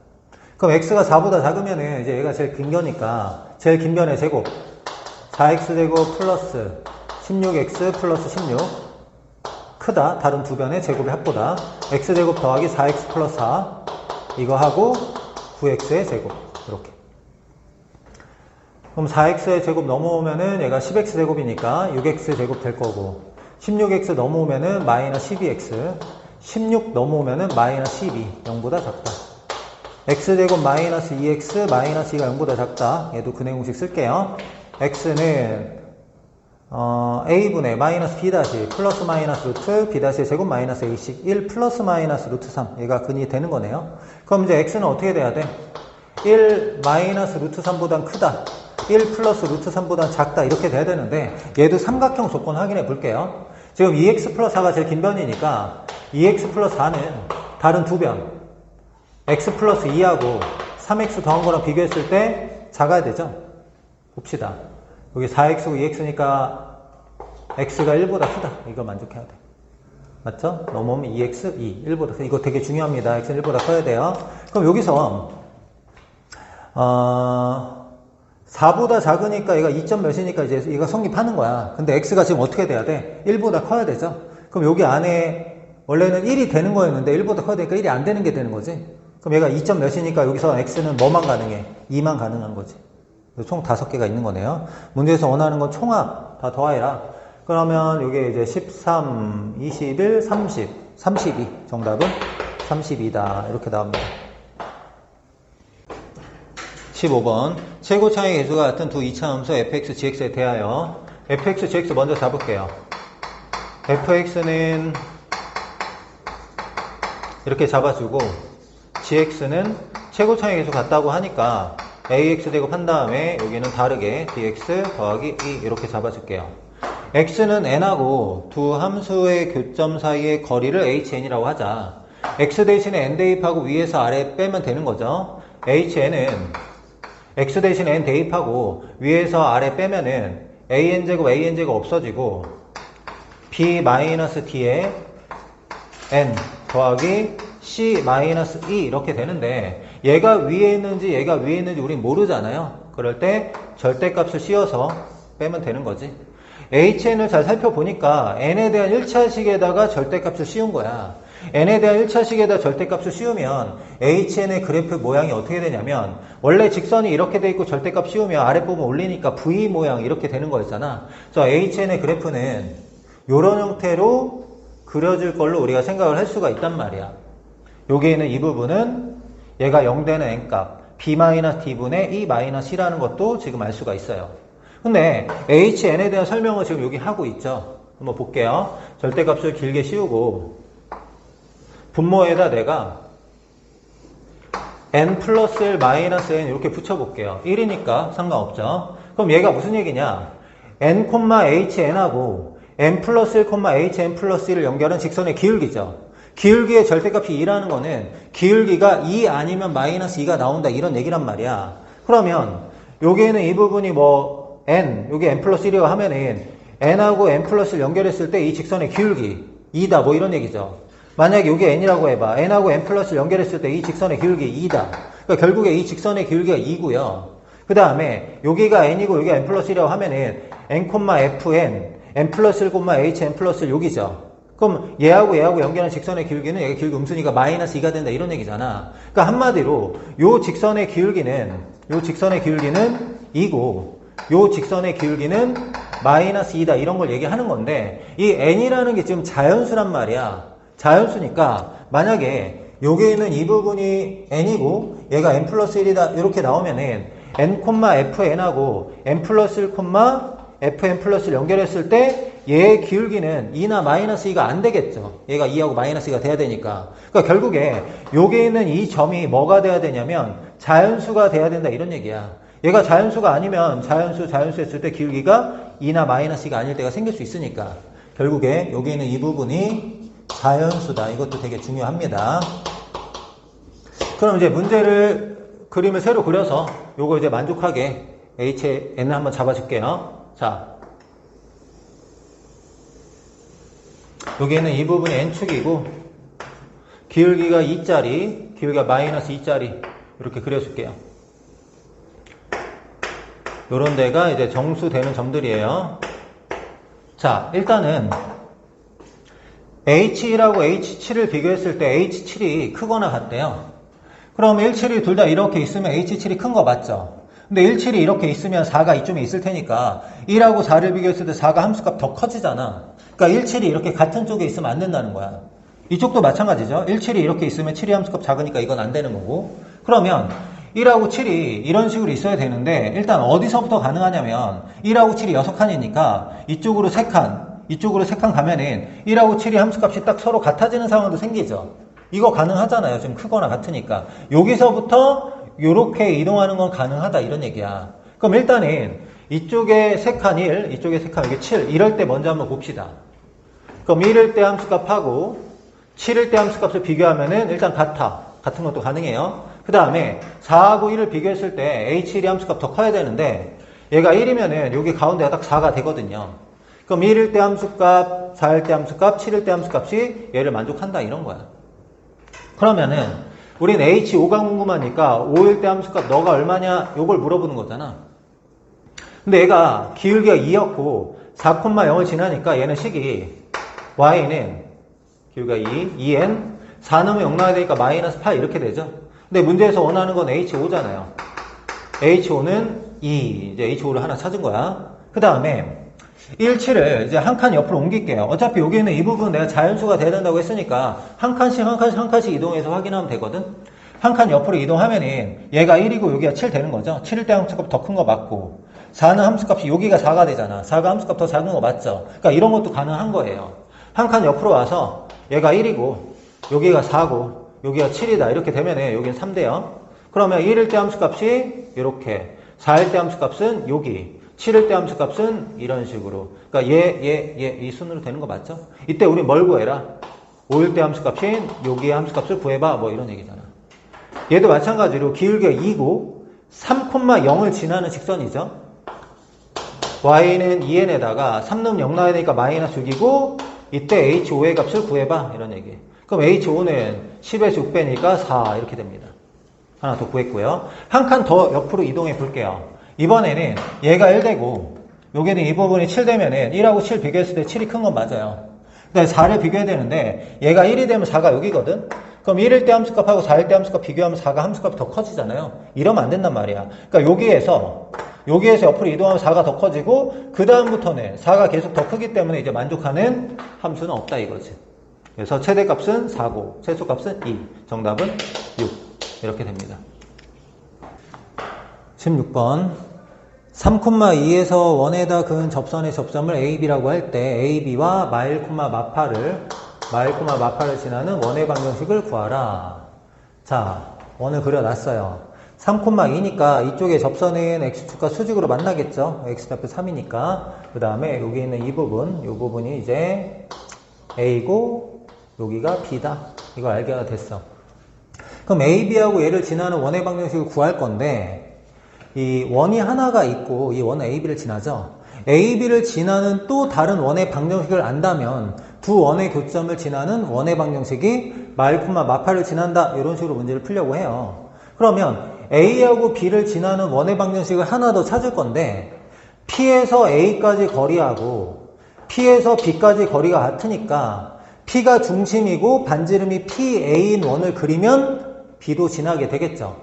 그럼 x가 4보다 작으면은 이제 얘가 제일 긴 거니까 제일 긴 변의 제곱 4x제곱 플러스 16x 플러스 16 크다. 다른 두 변의 제곱의 합보다. x제곱 더하기 4x 플러스 4 이거 하고 9x의 제곱 이렇게. 그럼 4x의 제곱 넘어오면은 얘가 10x 제곱이니까 6x 제곱 될 거고 16x 넘어오면은 마이너스 12x 16 넘어오면은 마이너스 12 0보다 작다. x제곱 마이너스 2x 마이너스 2가 0보다 작다. 얘도 근해 공식 쓸게요. x는 a분의 마이너스 b 다시 플러스 마이너스 루트 b 다시의 제곱 마이너스 a씩 1 플러스 마이너스 루트 3 얘가 근이 되는 거네요. 그럼 이제 x는 어떻게 돼야 돼? 1 마이너스 루트 3보단 크다. 1 플러스 루트 3보단 작다. 이렇게 돼야 되는데 얘도 삼각형 조건 확인해 볼게요. 지금 2x 플러스 4가 제일 긴 변이니까 2x 플러스 4는 다른 두 변 x 플러스 2하고 3x 더한 거랑 비교했을 때 작아야 되죠? 봅시다. 여기 4x고 2x니까 x가 1보다 크다. 이거 만족해야 돼. 맞죠? 넘어오면 2x, 2, 1보다 크다. 이거 되게 중요합니다. x는 1보다 커야 돼요. 그럼 여기서 4보다 작으니까 얘가 2점 몇이니까 이제 얘가 성립하는 거야. 근데 x가 지금 어떻게 돼야 돼? 1보다 커야 되죠? 그럼 여기 안에 원래는 1이 되는 거였는데 1보다 커야 되니까 1이 안 되는 게 되는 거지. 그럼 얘가 2점 몇이니까 여기서 x는 뭐만 가능해? 2만 가능한 거지. 총 5개가 있는 거네요. 문제에서 원하는 건 총합 다 더해라. 그러면 이게 이제 13, 21, 30, 32. 정답은 32다. 이렇게 나옵니다. 15번. 최고 차이 계수가 같은 두 이차함수 fx, gx에 대하여 fx, gx 먼저 잡을게요. fx는 이렇게 잡아주고 gx는 최고 차이 계수 같다고 하니까 ax 제곱 한 다음에 여기는 다르게 dx 더하기 2 이렇게 잡아줄게요. x는 n하고 두 함수의 교점 사이의 거리를 hn이라고 하자. x 대신에 n 대입하고 위에서 아래 빼면 되는 거죠. hn은 x 대신에 n 대입하고 위에서 아래 빼면은 an제곱 없어지고 b-d에 n 더하기 c-e 이렇게 되는데 얘가 위에 있는지 얘가 위에 있는지 우린 모르잖아요. 그럴 때 절대값을 씌워서 빼면 되는 거지. HN을 잘 살펴보니까 n에 대한 1차식에다가 절대값을 씌운 거야. n에 대한 1차식에다 절대값을 씌우면 HN의 그래프 모양이 어떻게 되냐면 원래 직선이 이렇게 돼 있고 절대값 씌우면 아랫부분 올리니까 V 모양 이렇게 되는 거였잖아. 그래서 HN의 그래프는 이런 형태로 그려질 걸로 우리가 생각을 할 수가 있단 말이야. 여기에 있는 이 부분은 얘가 0 되는 n값 b-d분의 e-c라는 것도 지금 알 수가 있어요. 근데 HN에 대한 설명을 지금 여기 하고 있죠. 한번 볼게요. 절대값을 길게 씌우고 분모에다 내가 n 플러스 1 마이너스 n 이렇게 붙여볼게요. 1이니까 상관없죠. 그럼 얘가 무슨 얘기냐? n, hn하고 n 플러스 1, hn 플러스 1을 연결한 직선의 기울기죠. 기울기의 절대값이 2라는 거는 기울기가 2 아니면 마이너스 2가 나온다 이런 얘기란 말이야. 그러면 여기에는 이 부분이 뭐 n, 여기 n 플러스 1이라고 하면은 n하고 n 플러스를 연결했을 때 이 직선의 기울기 2다 뭐 이런 얘기죠. 만약에 여기 n이라고 해봐. n하고 n 플러스를 연결했을 때 이 직선의 기울기 2다. 그러니까 결국에 이 직선의 기울기가 2고요. 그 다음에 여기가 n이고 여기가 n 플러스 1이라고 하면은 n, fn, n 플러스 1, hn 플러스 1 여기죠. 그럼 얘하고 연결한 직선의 기울기는 얘가 기울기 음수니까 마이너스 2가 된다 이런 얘기잖아. 그러니까 한마디로 요 직선의 기울기는 2고 요 직선의 기울기는 마이너스 2다 이런 걸 얘기하는 건데 이 n이라는 게 지금 자연수란 말이야. 자연수니까 만약에 여기에 있는 이 부분이 n이고 얘가 n 플러스 1이다 이렇게 나오면은 n, fn하고 n 플러스 1, fn 플러스 1 연결했을 때 얘의 기울기는 2나 마이너스 2가 안 되겠죠. 얘가 2하고 마이너스 2가 돼야 되니까. 그러니까 결국에 여기에 있는 이 점이 뭐가 돼야 되냐면 자연수가 돼야 된다 이런 얘기야. 얘가 자연수가 아니면 자연수 했을 때 기울기가 2나 마이너스 2가 아닐 때가 생길 수 있으니까 결국에 여기 있는 이 부분이 자연수다. 이것도 되게 중요합니다. 그럼 이제 문제를 그림을 새로 그려서 요거 이제 만족하게 HN을 한번 잡아줄게요. 자, 여기에는 이 부분이 n축이고 기울기가 2짜리, 기울기가 마이너스 2짜리 이렇게 그려줄게요. 요런 데가 이제 정수되는 점들이에요. 자, 일단은 H1하고 H7을 비교했을 때 H7이 크거나 같대요. 그럼 17이 둘 다 이렇게 있으면 H7이 큰 거 맞죠? 근데 17이 이렇게 있으면 4가 이쯤에 있을 테니까 1하고 4를 비교했을 때 4가 함수값 더 커지잖아. 그러니까 17이 이렇게 같은 쪽에 있으면 안 된다는 거야. 이쪽도 마찬가지죠. 17이 이렇게 있으면 7이 함수값 작으니까 이건 안 되는 거고. 그러면 1하고 7이 이런 식으로 있어야 되는데 일단 어디서부터 가능하냐면 1하고 7이 6칸이니까 이쪽으로 3칸, 이쪽으로 3칸 가면은 1하고 7이 함수값이 딱 서로 같아지는 상황도 생기죠. 이거 가능하잖아요. 좀 크거나 같으니까. 여기서부터 이렇게 이동하는 건 가능하다 이런 얘기야. 그럼 일단은 이쪽에 3칸 1, 이쪽에 3칸 여기 7 이럴 때 먼저 한번 봅시다. 그럼 1일 때 함수값하고 7일 때 함수값을 비교하면은 일단 같은 것도 가능해요. 그 다음에 4하고 1을 비교했을 때 H1이 함수값 더 커야 되는데 얘가 1이면은 여기 가운데가 딱 4가 되거든요. 그럼 1일 때 함수값, 4일 때 함수값, 7일 때 함수값이 얘를 만족한다 이런 거야. 그러면은 우린 H5가 궁금하니까 5일 때 함수값 너가 얼마냐 요걸 물어보는 거잖아. 근데 얘가 기울기가 2였고 4,0을 지나니까 얘는 식이 y는 기울기가 2n 4 넣으면 0 나와야 되니까 마이너스 8 이렇게 되죠. 근데 문제에서 원하는 건 H5잖아요. H5는 2. 이제 H5를 하나 찾은 거야. 그 다음에 1, 7을 이제 한 칸 옆으로 옮길게요. 어차피 여기는 이 부분 내가 자연수가 돼야 된다고 했으니까 한 칸씩 이동해서 확인하면 되거든. 한 칸 옆으로 이동하면은 얘가 1이고 여기가 7 되는 거죠. 7일 때 함수값 더 큰 거 맞고 4는 함수값이 여기가 4가 되잖아. 4가 함수값 더 작은 거 맞죠. 그러니까 이런 것도 가능한 거예요. 한 칸 옆으로 와서 얘가 1이고 여기가 4고 여기가 7이다. 이렇게 되면은 여기는 3대요. 그러면 1일 때 함수값이 이렇게 4일 때 함수값은 여기 7일 때 함수값은 이런 식으로. 그러니까 이 순으로 되는 거 맞죠? 이때 우리 뭘 구해라? 5일 때 함수값인 여기의 함수값을 구해봐. 뭐 이런 얘기잖아. 얘도 마찬가지로 기울기가 2고 3,0을 지나는 직선이죠. y는 2n에다가 3 넣으면 0 나와야 되니까 마이너스 6이고 이때 h5의 값을 구해봐. 이런 얘기. 그럼 H5는 10에서 6배니까 4 이렇게 됩니다. 하나 더 구했고요. 한 칸 더 옆으로 이동해 볼게요. 이번에는 얘가 1되고 여기는 이 부분이 7 되면은 1하고 7 비교했을 때 7이 큰 건 맞아요. 근데 4를 비교해야 되는데 얘가 1이 되면 4가 여기거든. 그럼 1일 때 함수값하고 4일 때 함수값 비교하면 4가 함수값이 더 커지잖아요. 이러면 안 된단 말이야. 그러니까 여기에서 옆으로 이동하면 4가 더 커지고 그 다음부터는 4가 계속 더 크기 때문에 이제 만족하는 함수는 없다 이거지. 그래서 최대값은 4고 최소값은 2. 정답은 6. 이렇게 됩니다. 16번 3,2에서 원에다 그은 접선의 접점을 AB라고 할 때 AB와 마일, 마파를 지나는 원의 방정식을 구하라. 자, 원을 그려놨어요. 3,2니까 이쪽에 접선은 X축과 수직으로 만나겠죠. X좌표 3이니까. 그 다음에 여기 있는 이 부분이 이제 A고 여기가 B다. 이거 알게 됐어. 그럼 AB하고 얘를 지나는 원의 방정식을 구할 건데 이 원이 하나가 있고 이 원은 AB를 지나죠. AB를 지나는 또 다른 원의 방정식을 안다면 두 원의 교점을 지나는 원의 방정식이 마일, 마파를 지난다. 이런 식으로 문제를 풀려고 해요. 그러면 A하고 B를 지나는 원의 방정식을 하나 더 찾을 건데 P에서 A까지 거리하고 P에서 B까지 거리가 같으니까 P가 중심이고 반지름이 PA인 원을 그리면 B도 지나게 되겠죠.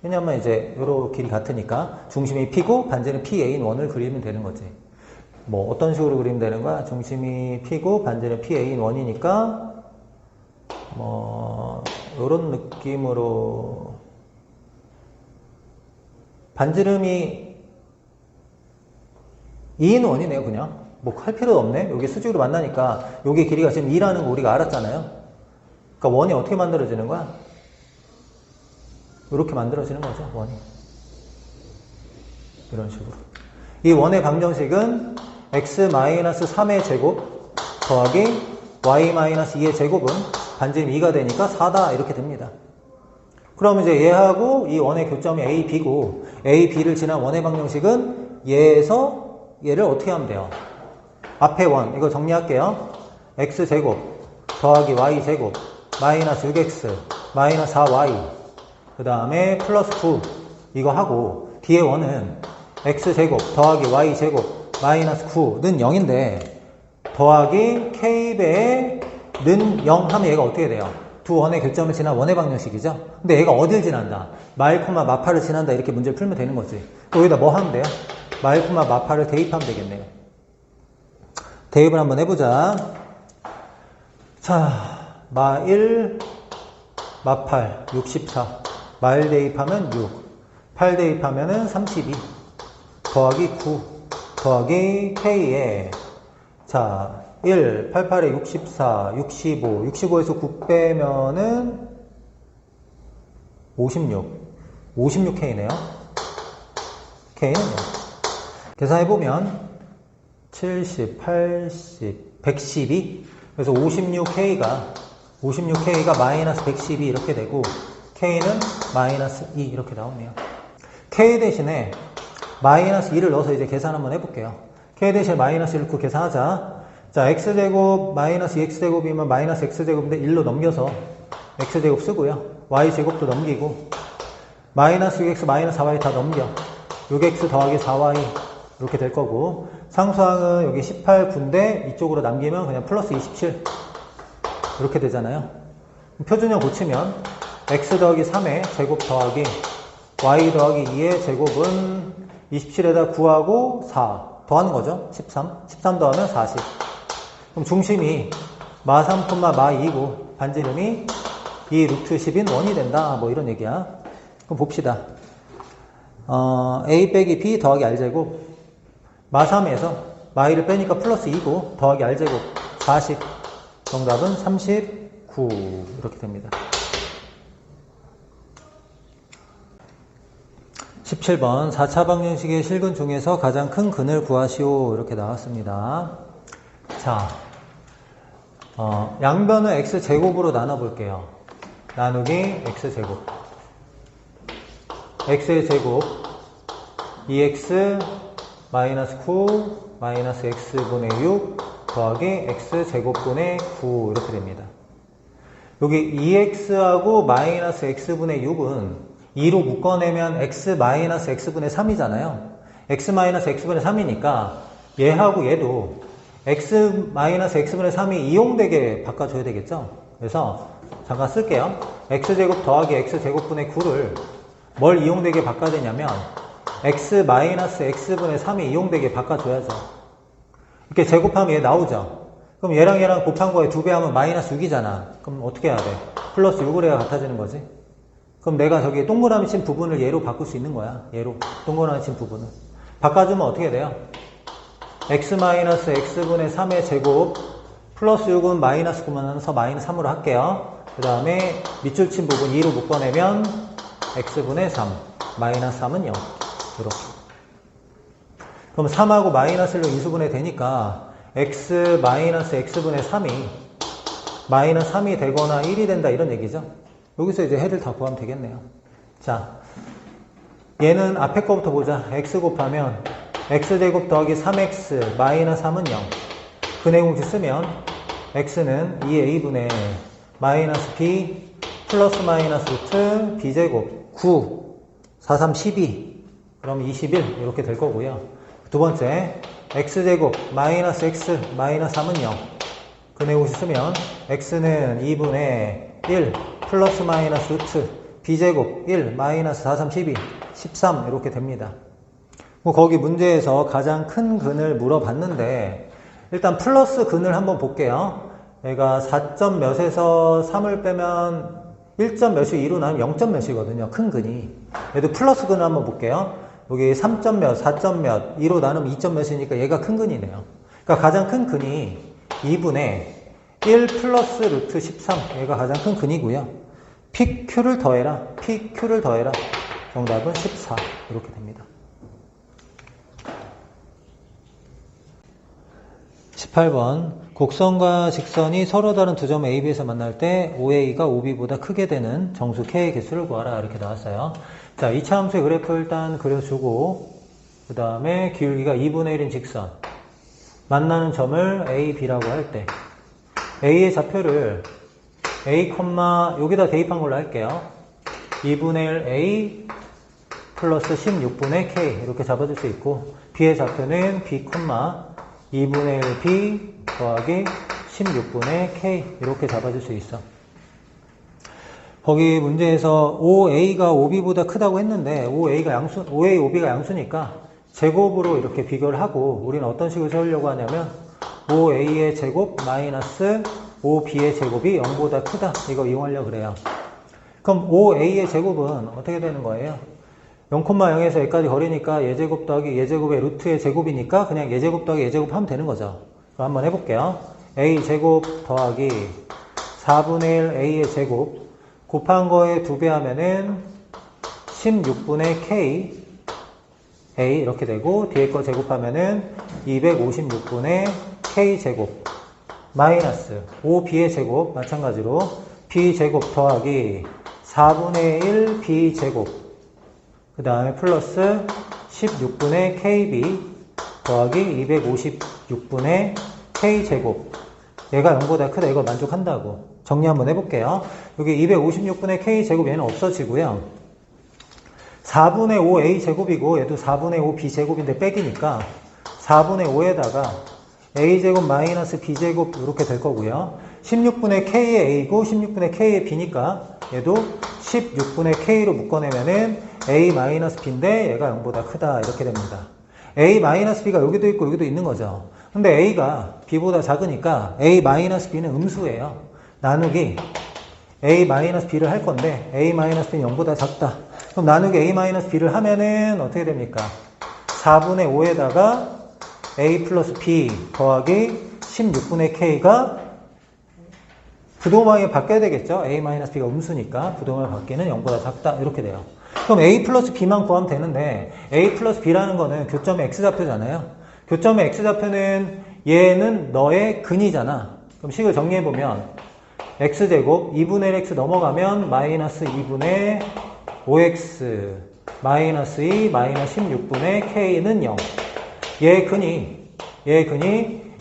왜냐면 이제 요런 길이 같으니까 중심이 P고 반지름 PA인 원을 그리면 되는 거지. 뭐 어떤 식으로 그리면 되는 거야? 중심이 P고 반지름 PA인 원이니까 뭐 요런 느낌으로 반지름이 2인 원이네요, 그냥. 뭐 할 필요도 없네. 여기 수직으로 만나니까 여기 길이가 지금 2라는 거 우리가 알았잖아요. 그러니까 원이 어떻게 만들어지는 거야? 이렇게 만들어지는 거죠, 원이. 이런 식으로. 이 원의 방정식은 x-3의 제곱 더하기 y-2의 제곱은 반지름 2가 되니까 4다 이렇게 됩니다. 그럼 이제 얘하고 이 원의 교점이 A, B고 A, B를 지난 원의 방정식은 얘에서 얘를 어떻게 하면 돼요? 앞에 원, 이거 정리할게요. x제곱 더하기 y제곱 마이너스 6x 마이너스 4y 그 다음에 플러스 9 이거 하고 뒤에 원은 x제곱 더하기 y제곱 마이너스 9는 0인데 더하기 k배의 는 0 하면 얘가 어떻게 돼요? 두 원의 교점을 지난 원의 방정식이죠? 근데 얘가 어딜 지난다? 마일, 마파를 지난다 이렇게 문제를 풀면 되는 거지. 또 여기다 뭐 하면 돼요? 마일, 마파를 대입하면 되겠네요. 대입을 한번 해보자. 자, 마일, 마팔 64 마일 대입하면 6 8 대입하면은 32 더하기 9 더하기 k에 자 1, 88에 64, 65 65에서 9 빼면은 56K네요. K는 계산해보면 70, 80, 112 그래서 56K가 마이너스 112 이렇게 되고 K는 마이너스 2 이렇게 나오네요. K 대신에 마이너스 2를 넣어서 이제 계산 한번 해볼게요. K 대신에 마이너스 1을 넣고 계산하자. 자, x제곱 마이너스 2x제곱이면 마이너스 x제곱인데 1로 넘겨서 x제곱 쓰고요. y제곱도 넘기고 마이너스 6x 마이너스 4y 다 넘겨 6x 더하기 4y 이렇게 될 거고 상수항은 여기 18, 9인데 이쪽으로 남기면 그냥 플러스 27 이렇게 되잖아요. 표준형 고치면 x 더하기 3의 제곱 더하기 y 더하기 2의 제곱은 27에다 9하고 4 더하는 거죠. 13 더하면 40 그럼 중심이 마3, 마2고 반지름이 2 루트 10인 1이 된다 뭐 이런 얘기야. 그럼 봅시다. a 빼기 b 더하기 r제곱 마3에서 마이를 빼니까 플러스 2고 더하기 r제곱 40 정답은 39 이렇게 됩니다. 17번 4차 방정식의 실근 중에서 가장 큰 근을 구하시오 이렇게 나왔습니다. 자, 양변을 x제곱으로 나눠볼게요. 나누기 x제곱 x의 제곱 2x 마이너스 9 마이너스 x분의 6 더하기 x제곱분의 9 이렇게 됩니다. 여기 2x하고 마이너스 x분의 6은 2로 묶어내면 x 마이너스 x분의 3이잖아요. x 마이너스 x분의 3이니까 얘하고 얘도 x 마이너스 x분의 3이 이용되게 바꿔줘야 되겠죠. 그래서 잠깐 쓸게요. x제곱 더하기 x제곱분의 9를 뭘 이용되게 바꿔야 되냐면 x 마이너스 x분의 3이 이용되게 바꿔줘야죠. 이렇게 제곱하면 얘 나오죠. 그럼 얘랑 곱한 거에 2배 하면 마이너스 6이잖아. 그럼 어떻게 해야 돼? 플러스 6을 해야 같아지는 거지. 그럼 내가 저기 동그라미 친 부분을 얘로 바꿀 수 있는 거야. 얘로. 동그라미 친 부분을. 바꿔주면 어떻게 돼요? x 마이너스 x분의 3의 제곱 플러스 6은 마이너스 9면서 마이너스 3으로 할게요. 그 다음에 밑줄 친 부분 2로 묶어내면 x분의 3 마이너스 3은 0 이렇게. 그럼 3하고 마이너스로 인수분해 되니까 x 마이너스 x분의 3이 마이너스 3이 되거나 1이 된다 이런 얘기죠. 여기서 이제 해를 다 구하면 되겠네요. 자, 얘는 앞에 거부터 보자. x 곱하면 x제곱 더하기 3x 마이너스 3은 0. 근해공식 쓰면 x는 2a분의 마이너스 b 플러스 마이너스 루트 b제곱 9 4, 3, 12 그럼 21 이렇게 될 거고요. 두 번째 x제곱 마이너스 x 마이너스 3은 0. 근해공식 쓰면 x는 2분의 1 플러스 마이너스 루트 b제곱 1 마이너스 4, 3, 12 13 이렇게 됩니다. 뭐 거기 문제에서 가장 큰 근을 물어봤는데 일단 플러스 근을 한번 볼게요. 얘가 4점 몇에서 3을 빼면 1점 몇이 2로 나면 0점 몇이거든요. 큰 근이. 얘도 플러스 근을 한번 볼게요. 여기 3점 몇, 4점 몇, 2로 나누면 2점 몇이니까 얘가 큰 근이네요. 그러니까 가장 큰 근이 2분의 1 플러스 루트 13 얘가 가장 큰 근이고요. PQ를 더해라. PQ를 더해라. 정답은 14 이렇게 됩니다. 18번 곡선과 직선이 서로 다른 두 점 A, B에서 만날 때 OA가 OB보다 크게 되는 정수 K의 개수를 구하라 이렇게 나왔어요. 자, 2차 함수의 그래프 일단 그려주고 그 다음에 기울기가 2분의 1인 직선 만나는 점을 A, B라고 할 때 A의 좌표를 A, 여기다 대입한 걸로 할게요. 2분의 1 A 플러스 16분의 K 이렇게 잡아줄 수 있고, B의 좌표는 B, 2분의 1 B 더하기 16분의 K 이렇게 잡아줄 수 있어. 거기 문제에서 5A가 5B보다 크다고 했는데 5A, 5B가 양수니까 제곱으로 이렇게 비교를 하고, 우리는 어떤 식으로 세우려고 하냐면 5A의 제곱 마이너스 5B의 제곱이 0보다 크다, 이거 이용하려고 그래요. 그럼 5A의 제곱은 어떻게 되는 거예요? 0,0에서 여기까지 거리니까 예제곱 더하기 예제곱의 루트의 제곱이니까 그냥 예제곱 더하기 예제곱 하면 되는 거죠. 그럼 한번 해볼게요. A 제곱 더하기 4분의 1 A의 제곱 곱한 거에 2배 하면은 16분의 K A 이렇게 되고, 뒤에 거 제곱하면은 256분의 K 제곱 마이너스 5B의 제곱 마찬가지로 B 제곱 더하기 4분의 1 B 제곱, 그 다음에 플러스 16분의 KB 더하기 256분의 K 제곱. 얘가 0보다 크다, 이거 만족한다고. 정리 한번 해볼게요. 여기 256분의 K 제곱 얘는 없어지고요. 4분의 5 A 제곱이고 얘도 4분의 5 B 제곱인데 빼기니까 4분의 5에다가 A 제곱 마이너스 B 제곱 이렇게 될 거고요. 16분의 K의 A고 16분의 K의 B니까 얘도 16분의 K로 묶어내면은 A 마이너스 B인데 얘가 0보다 크다, 이렇게 됩니다. A 마이너스 B가 여기도 있고 여기도 있는 거죠. 근데 A가 B보다 작으니까 A 마이너스 B는 음수예요. 나누기 A 마이너스 B를 할 건데 A 마이너스 B는 0보다 작다. 그럼 나누기 A 마이너스 B를 하면은 어떻게 됩니까? 4분의 5에다가 A 플러스 B 더하기 16분의 K가 부동항이 바뀌어야 되겠죠? A 마이너스 B가 음수니까 부동항이 바뀌는 0보다 작다, 이렇게 돼요. 그럼 A 플러스 B만 구하면 되는데 A 플러스 B라는 거는 교점의 X좌표잖아요. 교점의 X좌표는 얘는 너의 근이잖아. 그럼 식을 정리해보면 X제곱 2분의 1 X 넘어가면 마이너스 2분의 5X 마이너스 2 마이너스 16분의 K는 0. 얘 근이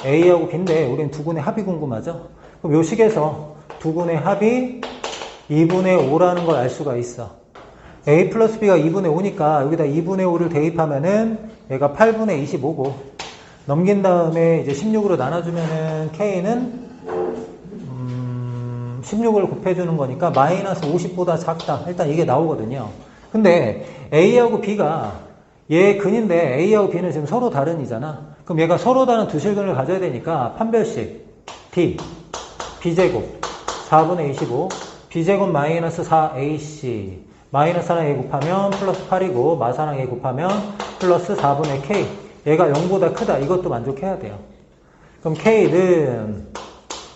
A하고 B인데 우리는 두 근의 합이 궁금하죠? 그럼 요 식에서 두 근의 합이 2분의 5라는 걸 알 수가 있어. A 플러스 B가 2분의 5니까 여기다 2분의 5를 대입하면은 얘가 8분의 25고, 넘긴 다음에 이제 16으로 나눠주면은 K는 16을 곱해주는 거니까 마이너스 50보다 작다. 일단 이게 나오거든요. 근데 A하고 B가 얘 근인데 A하고 B는 지금 서로 다른이잖아. 그럼 얘가 서로 다른 두 실근을 가져야 되니까 판별식 D B제곱 4분의 25 B제곱 마이너스 4AC 마이너스 1랑 A 곱하면 플러스 8이고 마사랑 A 곱하면 플러스 4분의 K. 얘가 0보다 크다. 이것도 만족해야 돼요. 그럼 K는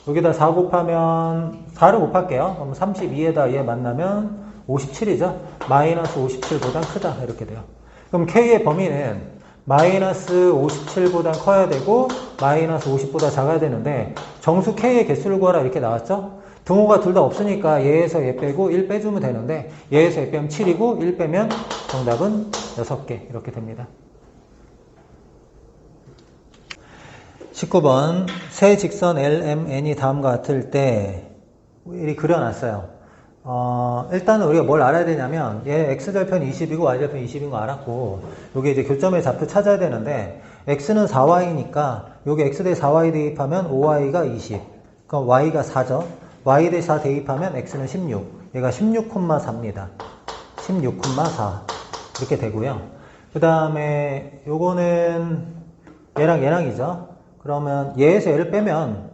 여기다 4 곱하면 4를 곱할게요. 그럼 32에다 얘 만나면 57이죠. 마이너스 57보다 크다, 이렇게 돼요. 그럼 K의 범위는 마이너스 57보다 커야 되고 마이너스 50보다 작아야 되는데 정수 K의 개수를 구하라 이렇게 나왔죠. 등호가 둘 다 없으니까 얘에서 얘 빼고 1 빼주면 되는데 얘에서 얘 빼면 7이고 1 빼면 정답은 6개 이렇게 됩니다. 19번 세 직선 LMN이 다음과 같을 때 미리 그려놨어요. 일단은 우리가 뭘 알아야 되냐면 얘 X절편 20이고 Y절편 20인 거 알았고 요게 이제 교점의 좌표 찾아야 되는데 X는 4Y니까 요게 X 대 4Y 대입하면 5Y가 20 그럼 Y가 4죠. Y 대 4 대입하면 X는 16 얘가 16,4입니다. 16,4 이렇게 되고요. 그 다음에 요거는 얘랑이죠. 그러면 얘에서 얘를 빼면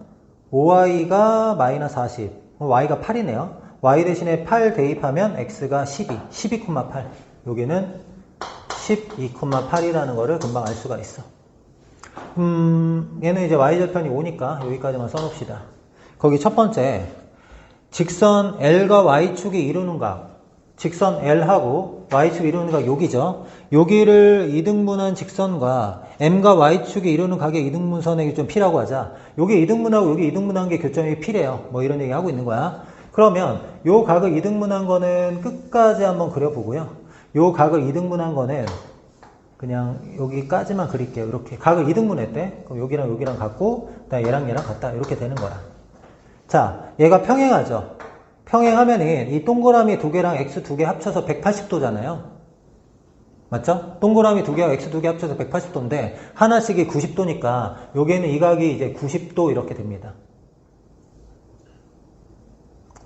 5Y가 마이너스 40 Y가 8이네요. Y 대신에 8 대입하면 X가 12,8 여기는 12,8이라는 거를 금방 알 수가 있어. 얘는 이제 Y절편이 5니까 여기까지만 써놓읍시다. 거기 첫 번째 직선 L과 Y축이 이루는 각 직선 L하고 Y축이 이루는 각 여기죠. 여기를 이등분한 직선과 M과 Y축이 이루는 각의 이등분선에게 좀 P라고 하자. 여기 이등분하고 여기 이등분한 게 교점이 P래요. 뭐 이런 얘기 하고 있는 거야. 그러면 요 각을 이등분한 거는 끝까지 한번 그려보고요. 요 각을 이등분한 거는 그냥 여기까지만 그릴게요. 이렇게 각을 이등분했대. 그럼 여기랑 여기랑 같고 그다음에 얘랑 같다. 이렇게 되는 거야. 자, 얘가 평행하죠. 평행하면은 이 동그라미 두 개랑 x 두 개 합쳐서 180도잖아요. 맞죠? 동그라미 두 개와 x 두 개 합쳐서 180도인데 하나씩이 90도니까 여기에는 이 각이 이제 90도 이렇게 됩니다.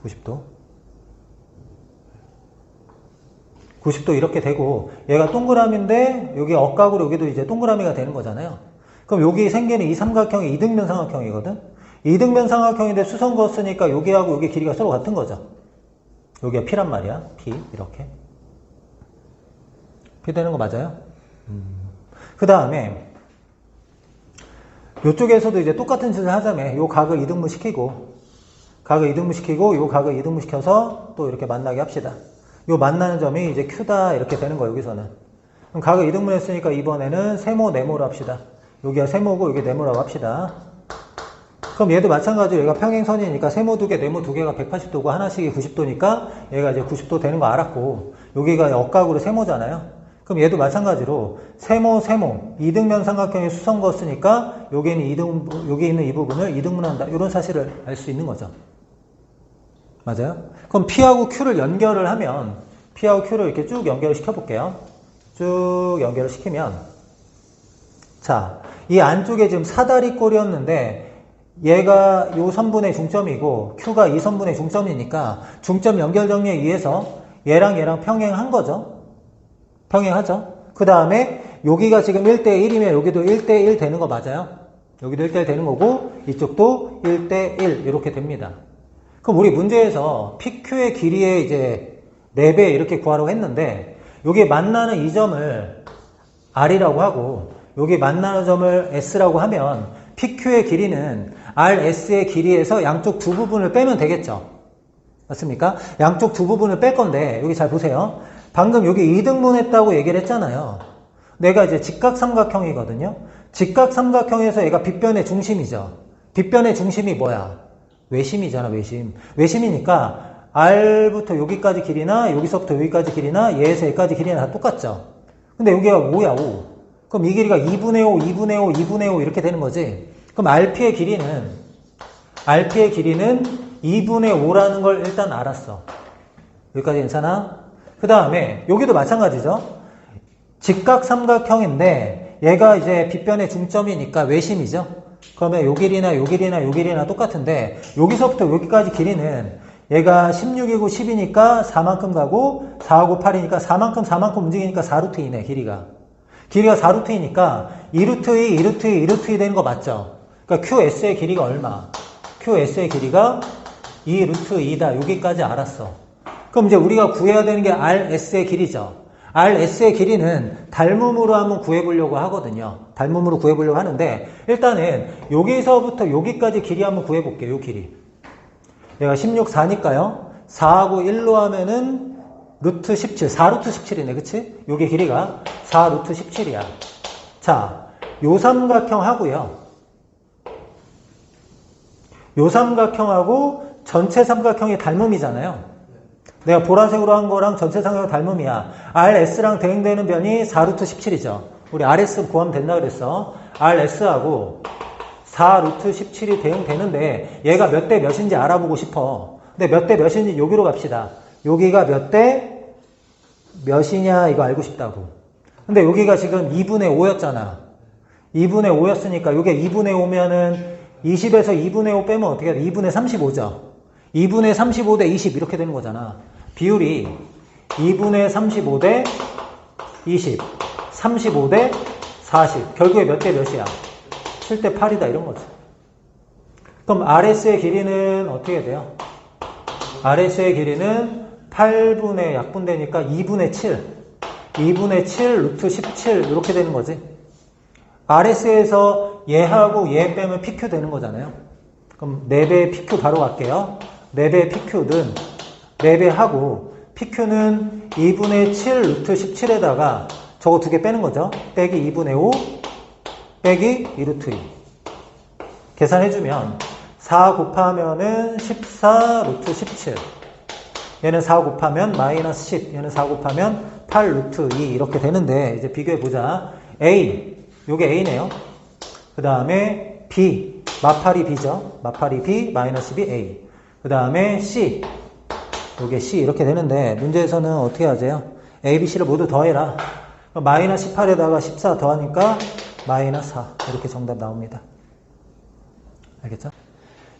90도. 90도 이렇게 되고 얘가 동그라미인데 여기 억각으로 여기도 이제 동그라미가 되는 거잖아요. 그럼 여기 생기는 이 삼각형이 이등변 삼각형이거든. 이등변 삼각형인데 수선 그었으니까 여기하고 여기 길이가 서로 같은 거죠. 여기가 P란 말이야. P 이렇게. P 되는 거 맞아요? 그 다음에 이쪽에서도 이제 똑같은 짓을 하자면 요 각을 이등분 시키고 요 각을 이등분 시켜서 또 이렇게 만나게 합시다. 요 만나는 점이 이제 Q다 이렇게 되는 거예요. 여기서는. 그럼 각을 이등분 했으니까 이번에는 세모 네모로 합시다. 여기가 세모고 여기 네모라고 합시다. 그럼 얘도 마찬가지로 얘가 평행선이니까 세모 두 개, 네모 두 개가 180도고 하나씩이 90도니까 얘가 이제 90도 되는 거 알았고 여기가 억각으로 세모잖아요. 그럼 얘도 마찬가지로 세모 이등변 삼각형에 수선 그었으니까 여기 있는 이 부분을 이등분한다. 이런 사실을 알 수 있는 거죠. 맞아요? 그럼 P하고 Q를 연결을 하면 P하고 Q를 이렇게 쭉 연결을 시켜볼게요. 쭉 연결을 시키면 자, 이 안쪽에 지금 사다리꼴이었는데 얘가 요 선분의 중점이고 Q가 이 선분의 중점이니까 중점 연결 정리에 의해서 얘랑 평행한 거죠. 평행하죠. 그 다음에 여기가 지금 1대1이면 여기도 1대1 되는 거 맞아요? 여기도 1대1 되는 거고 이쪽도 1대1 이렇게 됩니다. 그럼 우리 문제에서 PQ의 길이의 이제 4배 이렇게 구하라고 했는데 여기 만나는 이 점을 R이라고 하고 여기 만나는 점을 S라고 하면 PQ의 길이는 RS의 길이에서 양쪽 두 부분을 빼면 되겠죠. 맞습니까? 양쪽 두 부분을 뺄 건데 여기 잘 보세요. 방금 여기 2등분 했다고 얘기를 했잖아요. 내가 이제 직각삼각형이거든요. 직각삼각형에서 얘가 빗변의 중심이죠. 빗변의 중심이 뭐야? 외심이잖아, 외심. 외심이니까 R부터 여기까지 길이나 여기서부터 여기까지 길이나 얘에서 여기까지 길이나 다 똑같죠. 근데 여기가 5야, 5. 그럼 이 길이가 2분의 5, 2분의 5, 2분의 5 이렇게 되는 거지. 그럼 RP의 길이는 2분의 5라는 걸 일단 알았어. 여기까지 괜찮아? 그 다음에 여기도 마찬가지죠. 직각삼각형인데 얘가 이제 빗변의 중점이니까 외심이죠. 그러면 요 길이나 요 길이나 요 길이나 똑같은데 여기서부터 여기까지 길이는 얘가 16이고 10이니까 4만큼 가고 4하고 8이니까 4만큼 움직이니까 4루트 2네 길이가 4루트이니까 2루트 2, 2루트 2, 2루트 2 되는 거 맞죠? 그러니까 QS의 길이가 얼마? QS의 길이가 2루트 2다. 여기까지 알았어. 그럼 이제 우리가 구해야 되는 게 RS의 길이죠. RS의 길이는 닮음으로 한번 구해보려고 하거든요. 닮음으로 구해보려고 하는데 일단은 여기서부터 여기까지 길이 한번 구해볼게요. 요 길이. 얘가 16, 4니까요. 4하고 1로 하면은 루트 17, 4루트 17이네. 그치? 요게 길이가 4루트 17이야. 자, 요 삼각형 하고요. 요 삼각형하고 전체 삼각형이 닮음이잖아요. 내가 보라색으로 한 거랑 전체 삼각형 닮음이야. RS랑 대응되는 변이 4루트 17이죠. 우리 RS 구하면 된다 그랬어. RS하고 4루트 17이 대응되는데 얘가 몇 대 몇인지 알아보고 싶어. 근데 몇 대 몇인지 여기로 갑시다. 여기가 몇 대 몇이냐 이거 알고 싶다고. 근데 여기가 지금 2분의 5였잖아. 2분의 5였으니까 이게 2분의 5면은 20에서 2분의 5 빼면 어떻게 돼? 2분의 35죠. 2분의 35 대 20 이렇게 되는 거잖아. 비율이 2분의 35 대 20, 35 대 40. 결국에 몇 대 몇이야? 7대 8이다 이런 거죠. 그럼 RS의 길이는 어떻게 돼요? RS의 길이는 8분의 약분되니까 2분의 7. 2분의 7 루트 17 이렇게 되는 거지. RS에서 얘하고 얘 빼면 PQ 되는 거잖아요. 그럼 4배의 PQ 바로 갈게요. 4배의 PQ는 4배 하고 PQ는 2분의 7 루트 17에다가 저거 2개 빼는 거죠. 빼기 2분의 5 빼기 2루트 2. 계산해주면 4 곱하면은 14 루트 17. 얘는 4 곱하면 마이너스 10. 얘는 4 곱하면 8 루트 2 이렇게 되는데 이제 비교해보자. A 요게 A네요. 그 다음에 B 마팔이 B죠. 마팔이 B, 마이너스 B, A. 그 다음에 C. 요게 C 이렇게 되는데 문제에서는 어떻게 하세요? A, B, C를 모두 더해라. 마이너스 18에다가 14 더하니까 마이너스 4. 이렇게 정답 나옵니다. 알겠죠?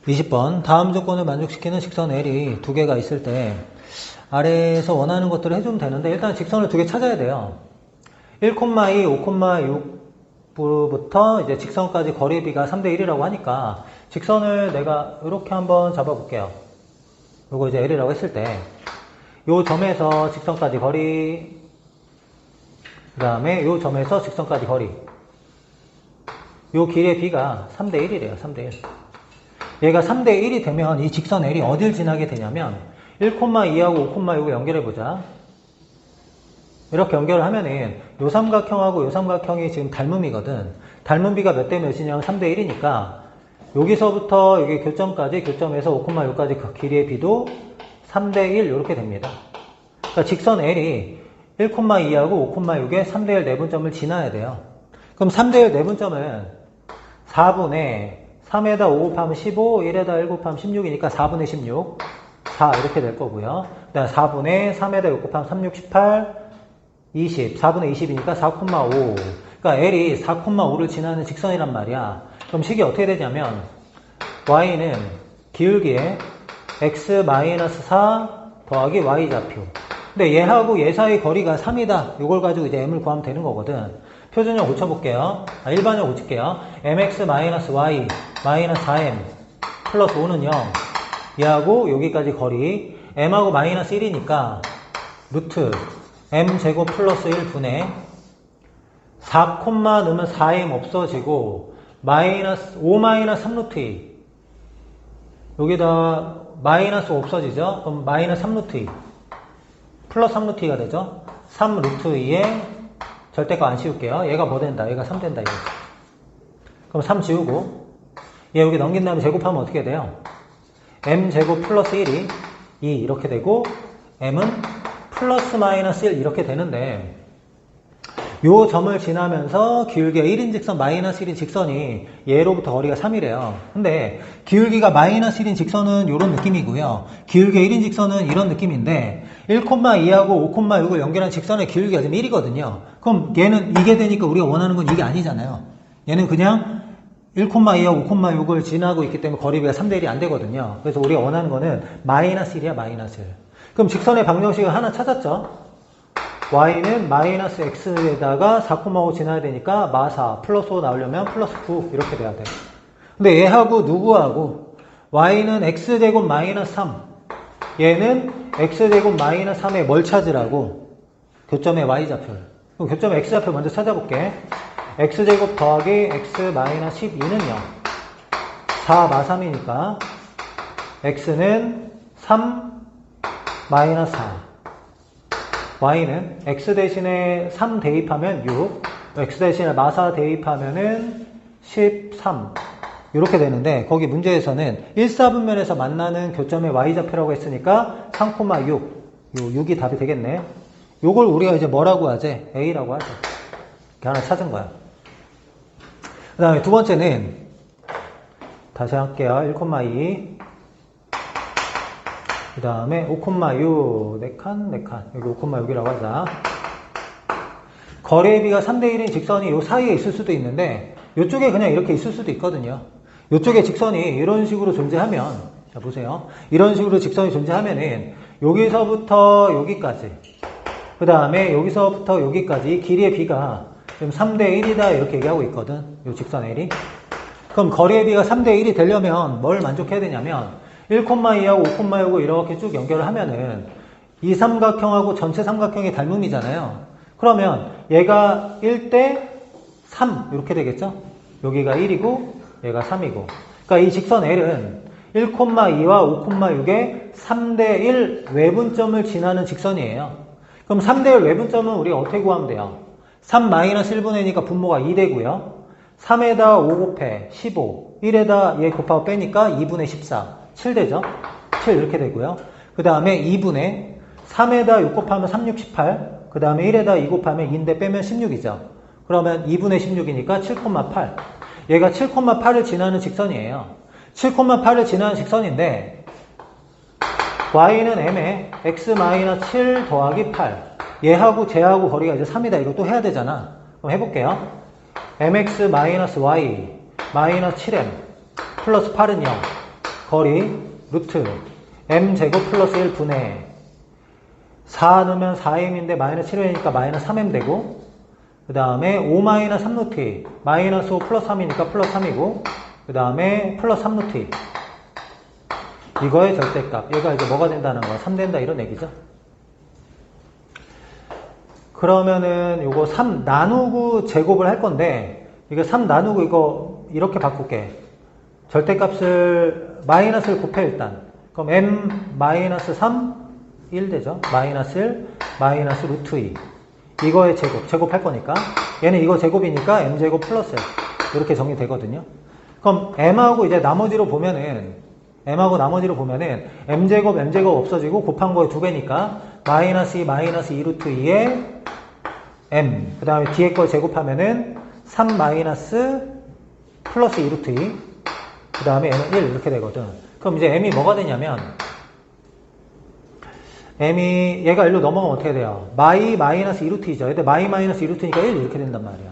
20번. 다음 조건을 만족시키는 직선 L이 두 개가 있을 때 아래에서 원하는 것들을 해주면 되는데 일단 직선을 두 개 찾아야 돼요. 1,2, 5,6부터 이제 직선까지 거리비가 3대 1이라고 하니까 직선을 내가 이렇게 한번 잡아볼게요. 요거 이제 L이라고 했을 때 요 점에서 직선까지 거리, 그 다음에 요 점에서 직선까지 거리, 요 길의 B가 3대 1이래요. 3대 1. 얘가 3대 1이 되면 이 직선 L이 어딜 지나게 되냐면 1,2하고 5,6을 연결해보자. 이렇게 연결을 하면은 요 삼각형하고 요 삼각형이 지금 닮음이거든. 닮음비가 몇 대 몇이냐면 3대 1이니까 여기서부터 여기 교점까지, 교점에서 5,6까지 그 길이의 B도 3대 1 이렇게 됩니다. 그러니까 직선 L이 1,2하고 5,6의 3대 1 내분점을 지나야 돼요. 그럼 3대 1 내분점은 4분의 3에다 5 곱하면 15, 1에다 1 곱하면 16이니까 4분의 16, 4 이렇게 될 거고요. 그 다음 4분의 3에다 6 곱하면 36, 18, 20, 4분의 20이니까 4,5. 그러니까 L이 4,5를 지나는 직선이란 말이야. 그럼 식이 어떻게 되냐면 Y는 기울기에 X-4 더하기 Y좌표. 근데 얘하고 얘 사이 거리가 3이다. 이걸 가지고 이제 M을 구하면 되는 거거든. 표준형 고쳐볼게요. 일반형 고칠게요. mx-y 마이너스 4m 플러스 5는 0. 얘하고 여기까지 거리 m하고 마이너스 1이니까 루트 m제곱 플러스 1분의 4, 넣으면 4m 없어지고 마이너스 5 마이너스 3루트 2 여기다 마이너스 5 없어지죠? 그럼 마이너스 3루트 2 플러스 3루트 2가 되죠? 3루트 2에 절대값 안 씌울게요. 얘가 뭐 된다? 얘가 3 된다 이거죠. 그럼 3 지우고 얘 여기 넘긴 다음에 제곱하면 어떻게 돼요? m제곱 플러스 1이 2 이렇게 되고 m은 플러스 마이너스 1 이렇게 되는데 요 점을 지나면서 기울기가 1인 직선 마이너스 1인 직선이 얘로부터 거리가 3이래요. 근데 기울기가 마이너스 1인 직선은 이런 느낌이고요. 기울기가 1인 직선은 이런 느낌인데 1,2하고 5,6을 연결한 직선의 기울기가 지금 1이거든요. 그럼 얘는 이게 되니까 우리가 원하는 건 이게 아니잖아요. 얘는 그냥 1,2하고 5,6을 지나고 있기 때문에 거리비가 3대 1이 안 되거든요. 그래서 우리가 원하는 거는 마이너스 1이야, 마이너스 1. 그럼 직선의 방정식을 하나 찾았죠? y는 마이너스 x에다가 4,5 지나야 되니까 마4 플러스 5 나오려면 플러스 9 이렇게 돼야 돼. 근데 얘하고 누구하고 y는 x제곱 마이너스 3 얘는 x제곱 마이너스 3에 뭘 찾으라고? 교점의 y좌표를. 그럼 교점의 x좌표 먼저 찾아볼게. x제곱 더하기 x 마이너스 12는 0 4 마3이니까 x는 3 마이너스 4 y는 x 대신에 3 대입하면 6, x 대신에 마4 대입하면은 13 이렇게 되는데 거기 문제에서는 1사분면에서 만나는 교점의 y좌표라고 했으니까 3,6 요 6이 답이 되겠네. 요걸 우리가 이제 뭐라고 하지? a라고 하죠. 이렇게 하나 찾은 거야. 그 다음에 두 번째는 다시 할게요. 1,2 그 다음에 5,6 4칸 여기 5,6이라고 하자. 거리의 비가 3대 1인 직선이 요 사이에 있을 수도 있는데 요쪽에 그냥 이렇게 있을 수도 있거든요. 요쪽에 직선이 이런 식으로 존재하면 자 보세요. 이런 식으로 직선이 존재하면은 여기서부터 여기까지 그 다음에 여기서부터 여기까지 길이의 비가 지금 3대 1이다 이렇게 얘기하고 있거든. 요 직선 L이. 그럼 거리의 비가 3대 1이 되려면 뭘 만족해야 되냐면 1,2하고 5,6을 이렇게 쭉 연결을 하면은 이 삼각형하고 전체 삼각형이 닮음이잖아요. 그러면 얘가 1대 3 이렇게 되겠죠? 여기가 1이고 얘가 3이고 그러니까 이 직선 L은 1,2와 5,6의 3대 1 외분점을 지나는 직선이에요. 그럼 3대 1 외분점은 우리가 어떻게 구하면 돼요? 3-1분의 1이니까 분모가 2 되고요. 3에다 5 곱해 15 1에다 얘 곱하고 빼니까 2분의 14 7 되죠? 7 이렇게 되고요. 그 다음에 2분의 3에다 6 곱하면 3, 6, 18 그 다음에 1에다 2 곱하면 2인데 빼면 16이죠. 그러면 2분의 16이니까 7,8 얘가 7,8을 지나는 직선이에요. 7,8을 지나는 직선인데 y는 m에 x-7 더하기 8. 얘하고 쟤하고 거리가 이제 3이다. 이거 또 해야 되잖아. 그럼 해볼게요. mx-y 마이너스 7m 플러스 8은 0. 거리 루트 m제곱 플러스 1분의 4 넣으면 4m인데 마이너스 7m이니까 마이너스 3m 되고, 그 다음에 5 마이너스 3루트 마이너스 5 플러스 3이니까 플러스 3이고, 그 다음에 플러스 3루트 이거의 절대값. 얘가 이제 뭐가 된다는 거야? 3 된다 이런 얘기죠. 그러면은 요거 3 나누고 제곱을 할 건데, 이거 3 나누고 이거 이렇게 바꿀게. 절대값을 마이너스를 곱해 일단. 그럼 m 마이너스 3 1 되죠. 마이너스 1 마이너스 루트 2 이거의 제곱할 거니까 얘는 이거 제곱이니까 m제곱 플러스 1 이렇게 정리되거든요. 그럼 m하고 이제 나머지로 보면은 m제곱 없어지고 곱한 거에 2배니까 마이너스 2 마이너스 2 루트 2에 m, 그 다음에 뒤에 걸 제곱하면은 3 마이너스 플러스 2 루트 2, 그 다음에 m은 1 이렇게 되거든. 그럼 이제 m이 뭐가 되냐면, m이 얘가 1로 넘어가면 어떻게 돼요? 마이 마이너스 2 루트이죠. 근데 마이 마이너스 2 루트니까 1 이렇게 된단 말이야.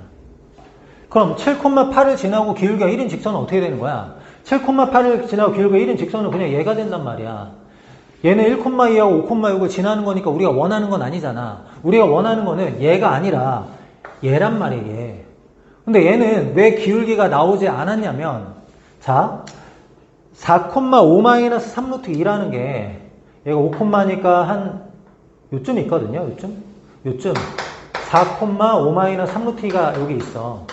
그럼 7,8을 지나고 기울기가 1인 직선은 어떻게 되는 거야? 7,8을 지나고 기울기가 1인 직선은 그냥 얘가 된단 말이야. 얘는 1,2하고 5,6을 지나는 거니까 우리가 원하는 건 아니잖아. 우리가 원하는 거는 얘가 아니라 얘란 말이야, 얘. 근데 얘는 왜 기울기가 나오지 않았냐면, 자, 4,5-3 루트 2라는 게 얘가 5,니까 한 요쯤 있거든요. 요쯤 4,5-3 루트 2가 여기 있어.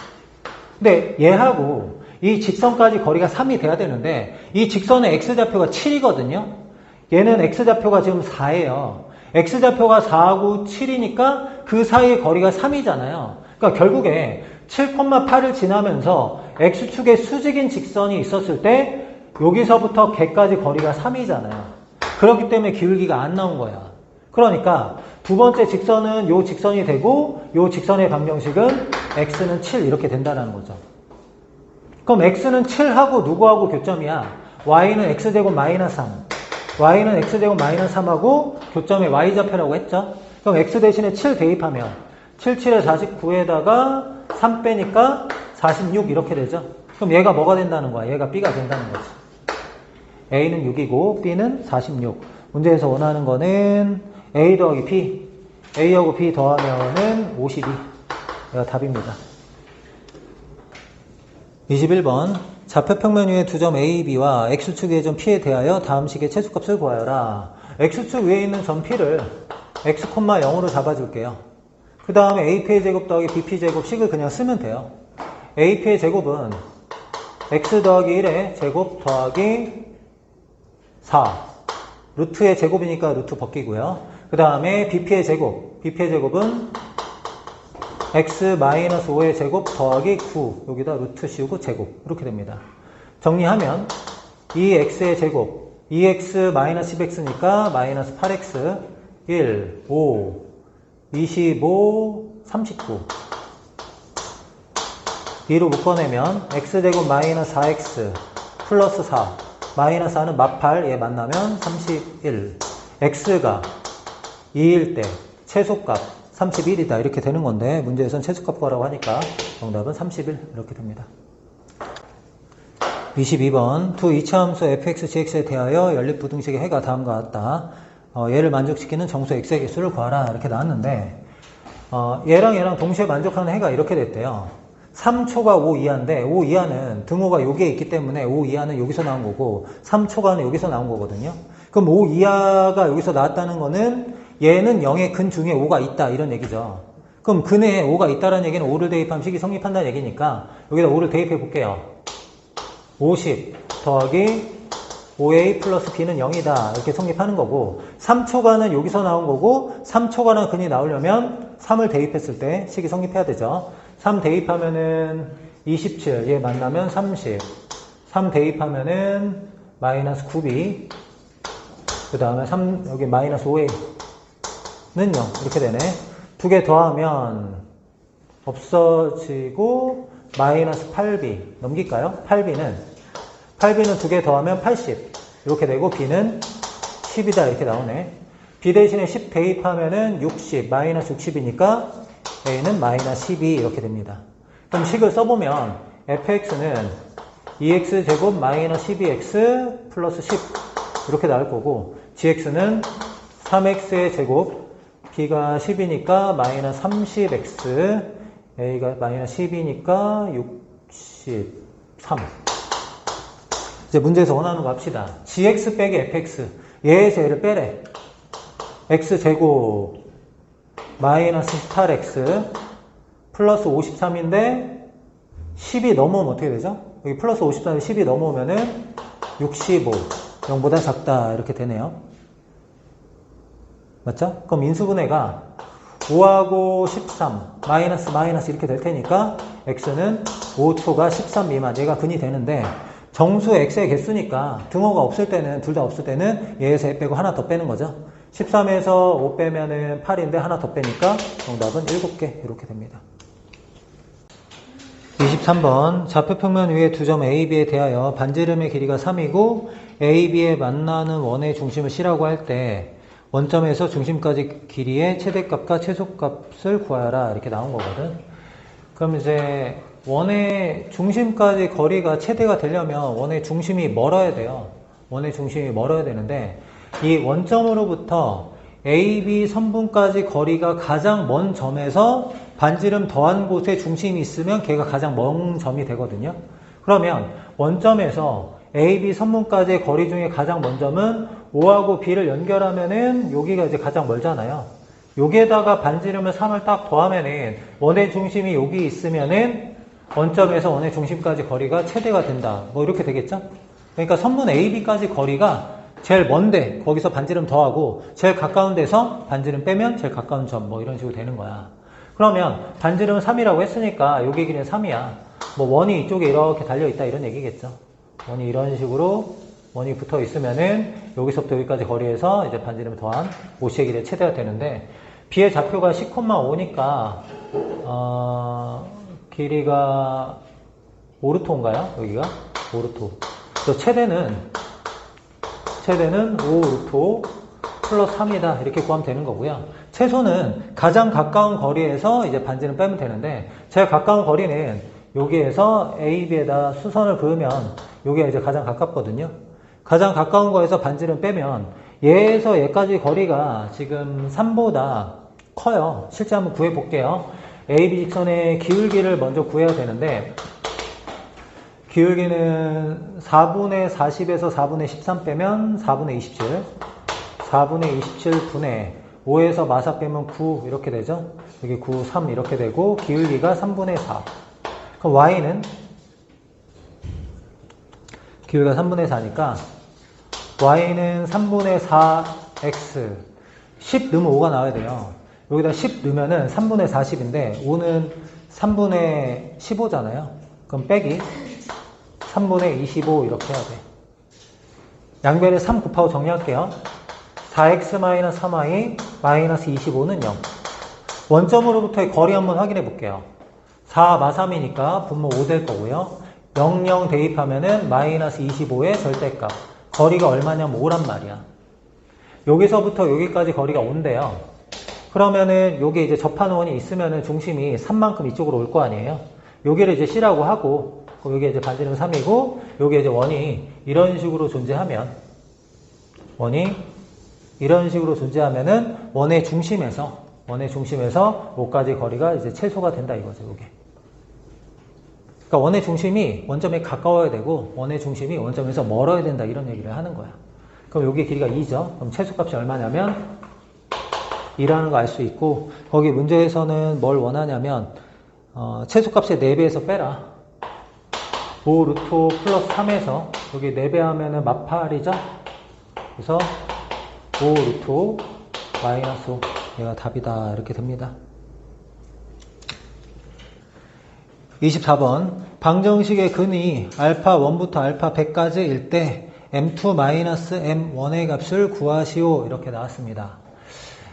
근데 얘하고 이 직선까지 거리가 3이 돼야 되는데 이 직선의 x좌표가 7이거든요. 얘는 x좌표가 지금 4예요. x좌표가 4하고 7이니까 그 사이의 거리가 3이잖아요. 그러니까 결국에 7,8을 지나면서 x축의 수직인 직선이 있었을 때 여기서부터 걔까지 거리가 3이잖아요. 그렇기 때문에 기울기가 안 나온 거야. 그러니까 두 번째 직선은 요 직선이 되고 요 직선의 방정식은 x는 7 이렇게 된다는 거죠. 그럼 x는 7하고 누구하고 교점이야? y는 x제곱 마이너스 3. y는 x제곱 마이너스 3하고 교점의 y좌표라고 했죠. 그럼 x 대신에 7 대입하면 7, 7에 49에다가 3 빼니까 46 이렇게 되죠. 그럼 얘가 뭐가 된다는 거야? 얘가 b가 된다는 거지. a는 6이고 b는 46. 문제에서 원하는 거는 a 더하기 b, a하고 b 더하면은 52. 얘가 답입니다. 21번 좌표평면 위의 두 점 a, b와 x축 위의 점 p에 대하여 다음 식의 최소값을 구하여라. x축 위에 있는 점 p를 x, 0으로 잡아줄게요. 그 다음에 ap의 제곱 더하기 bp 제곱 식을 그냥 쓰면 돼요. ap의 제곱은 x 더하기 1의 제곱 더하기 4. 루트의 제곱이니까 루트 벗기고요. 그 다음에 bp의 제곱은 x-5의 제곱 더하기 9. 여기다 루트 씌우고 제곱. 이렇게 됩니다. 정리하면 2x의 제곱, 2x-10x니까 마이너스 8x, 1, 5, 25, 39. b로 묶어내면 x제곱 마이너스 4x 플러스 4. 마이너스 4는 마팔, 얘 만나면 31. x가 2일 때 최소값 31이다 이렇게 되는 건데 문제에선 최소값 구하라고 하니까 정답은 31 이렇게 됩니다. 22번 두 이차함수 fx, gx에 대하여 연립부등식의 해가 다음과 같다. 얘를 만족시키는 정수 x의 개수를 구하라 이렇게 나왔는데 얘랑 동시에 만족하는 해가 이렇게 됐대요. 3초가 5 이하인데 5 이하는 등호가 여기에 있기 때문에 5 이하는 여기서 나온 거고 3초가는 여기서 나온 거거든요. 그럼 5 이하가 여기서 나왔다는 거는 얘는 0의 근 중에 5가 있다 이런 얘기죠. 그럼 근에 5가 있다는 얘기는 5를 대입하면 식이 성립한다는 얘기니까 여기다 5를 대입해 볼게요. 50 더하기 5a 플러스 b는 0이다 이렇게 성립하는 거고 3초간은 여기서 나온 거고 3초간은 근이 나오려면 3을 대입했을 때 식이 성립해야 되죠. 3 대입하면은 27, 얘 만나면 30. 3 대입하면은 마이너스 9b. 그 다음에 3, 여기 마이너스 5a는 0. 이렇게 되네. 두 개 더하면 없어지고, 마이너스 8b 넘길까요? 8b는 두 개 더하면 80 이렇게 되고 b는 10이다 이렇게 나오네. b 대신에 10 대입하면은 60 마이너스 60이니까 a는 마이너스 12 이렇게 됩니다. 그럼 식을 써보면 fx는 2x제곱 마이너스 12x 플러스 10 이렇게 나올 거고 gx는 3x의 제곱 b가 10이니까 마이너스 30x a가 마이너스 10이니까 63. 이제 문제에서 원하는 거 합시다. gx 빼기 fx 얘에서 얘를 빼래. x제곱 마이너스 18x 플러스 53인데 10이 넘어오면 어떻게 되죠? 여기 플러스 53인데 10이 넘어오면은 65 0보다 작다 이렇게 되네요. 맞죠? 그럼 인수분해가 5하고 13 마이너스 이렇게 될 테니까 x는 5초가 13 미만 얘가 근이 되는데 정수 x의 개수니까 등호가 없을 때는 둘 다 없을 때는 얘에서 얘 빼고 하나 더 빼는 거죠. 13에서 5 빼면은 8인데 하나 더 빼니까 정답은 7개 이렇게 됩니다. 23번 좌표평면 위에 두 점 A, B에 대하여 반지름의 길이가 3이고 A, B에 만나는 원의 중심을 C라고 할 때 원점에서 중심까지 길이의 최대값과 최소값을 구하여라 이렇게 나온 거거든. 그럼 이제 원의 중심까지 거리가 최대가 되려면 원의 중심이 멀어야 돼요. 원의 중심이 멀어야 되는데 이 원점으로부터 A, B 선분까지 거리가 가장 먼 점에서 반지름 더한 곳에 중심이 있으면 걔가 가장 먼 점이 되거든요. 그러면 원점에서 A, B 선분까지의 거리 중에 가장 먼 점은 O하고 B를 연결하면은 여기가 이제 가장 멀잖아요. 여기에다가 반지름을 3을 딱 더하면은 원의 중심이 여기 있으면은 원점에서 원의 중심까지 거리가 최대가 된다. 뭐 이렇게 되겠죠? 그러니까 선분 A, B까지 거리가 제일 먼데 거기서 반지름 더하고 제일 가까운 데서 반지름 빼면 제일 가까운 점 뭐 이런 식으로 되는 거야. 그러면 반지름은 3이라고 했으니까 여기 길이는 3이야. 뭐 원이 이쪽에 이렇게 달려있다 이런 얘기겠죠. 원이 이런 식으로 원이 붙어 있으면은 여기서부터 여기까지 거리에서 이제 반지름 더한 OC의 길이의 최대가 되는데 B의 좌표가 10,5니까 길이가 오르토인가요? 여기가 오르토. 그래서 최대는 5루토 플러스 3이다 이렇게 구하면 되는 거고요. 최소는 가장 가까운 거리에서 이제 반지름 빼면 되는데 제일 가까운 거리는 여기에서 A, B에다 수선을 그으면 여기가 이제 가장 가깝거든요. 가장 가까운 거에서 반지름 빼면 얘에서 얘까지 거리가 지금 3보다 커요. 실제 한번 구해 볼게요. AB 직선의 기울기를 먼저 구해야 되는데 기울기는 4분의 40에서 4분의 13 빼면 4분의 27 4분의 27분의 5에서 마사 빼면 9 이렇게 되죠. 여기 9, 3 이렇게 되고 기울기가 3분의 4 그럼 Y는 기울기가 3분의 4니까 Y는 3분의 4X 10 넣으면 5가 나와야 돼요. 여기다 10 넣으면은 3분의 40인데 5는 3분의 15잖아요. 그럼 빼기 3분의 25 이렇게 해야 돼. 양변에 3 곱하고 정리할게요. 4x-3y 마이너스 25는 0. 원점으로부터의 거리 한번 확인해 볼게요. 4 마3이니까 분모 5 될 거고요. 0, 0 대입하면은 마이너스 25의 절대값. 거리가 얼마냐면 5란 말이야. 여기서부터 여기까지 거리가 5인데요. 그러면은 여기 이제 접하는 원이 있으면은 중심이 3만큼 이쪽으로 올 거 아니에요. 여기를 이제 C라고 하고 여기 이제 반지름 3이고 여기 이제 원이 이런 식으로 존재하면 원의 중심에서 5까지 거리가 이제 최소가 된다 이거죠. 이게. 그러니까 원의 중심이 원점에 가까워야 되고 원의 중심이 원점에서 멀어야 된다 이런 얘기를 하는 거야. 그럼 여기 길이가 2죠. 그럼 최소값이 얼마냐면 2라는 거 알 수 있고 거기 문제에서는 뭘 원하냐면 최소값의 4배에서 빼라. 5 루토 플러스 3에서 여기 4배 하면은 마8이죠. 그래서 5 루토 마이너스 5 얘가 답이다 이렇게 됩니다. 24번 방정식의 근이 알파 1부터 알파 100까지일 때 m2-m1의 값을 구하시오 이렇게 나왔습니다.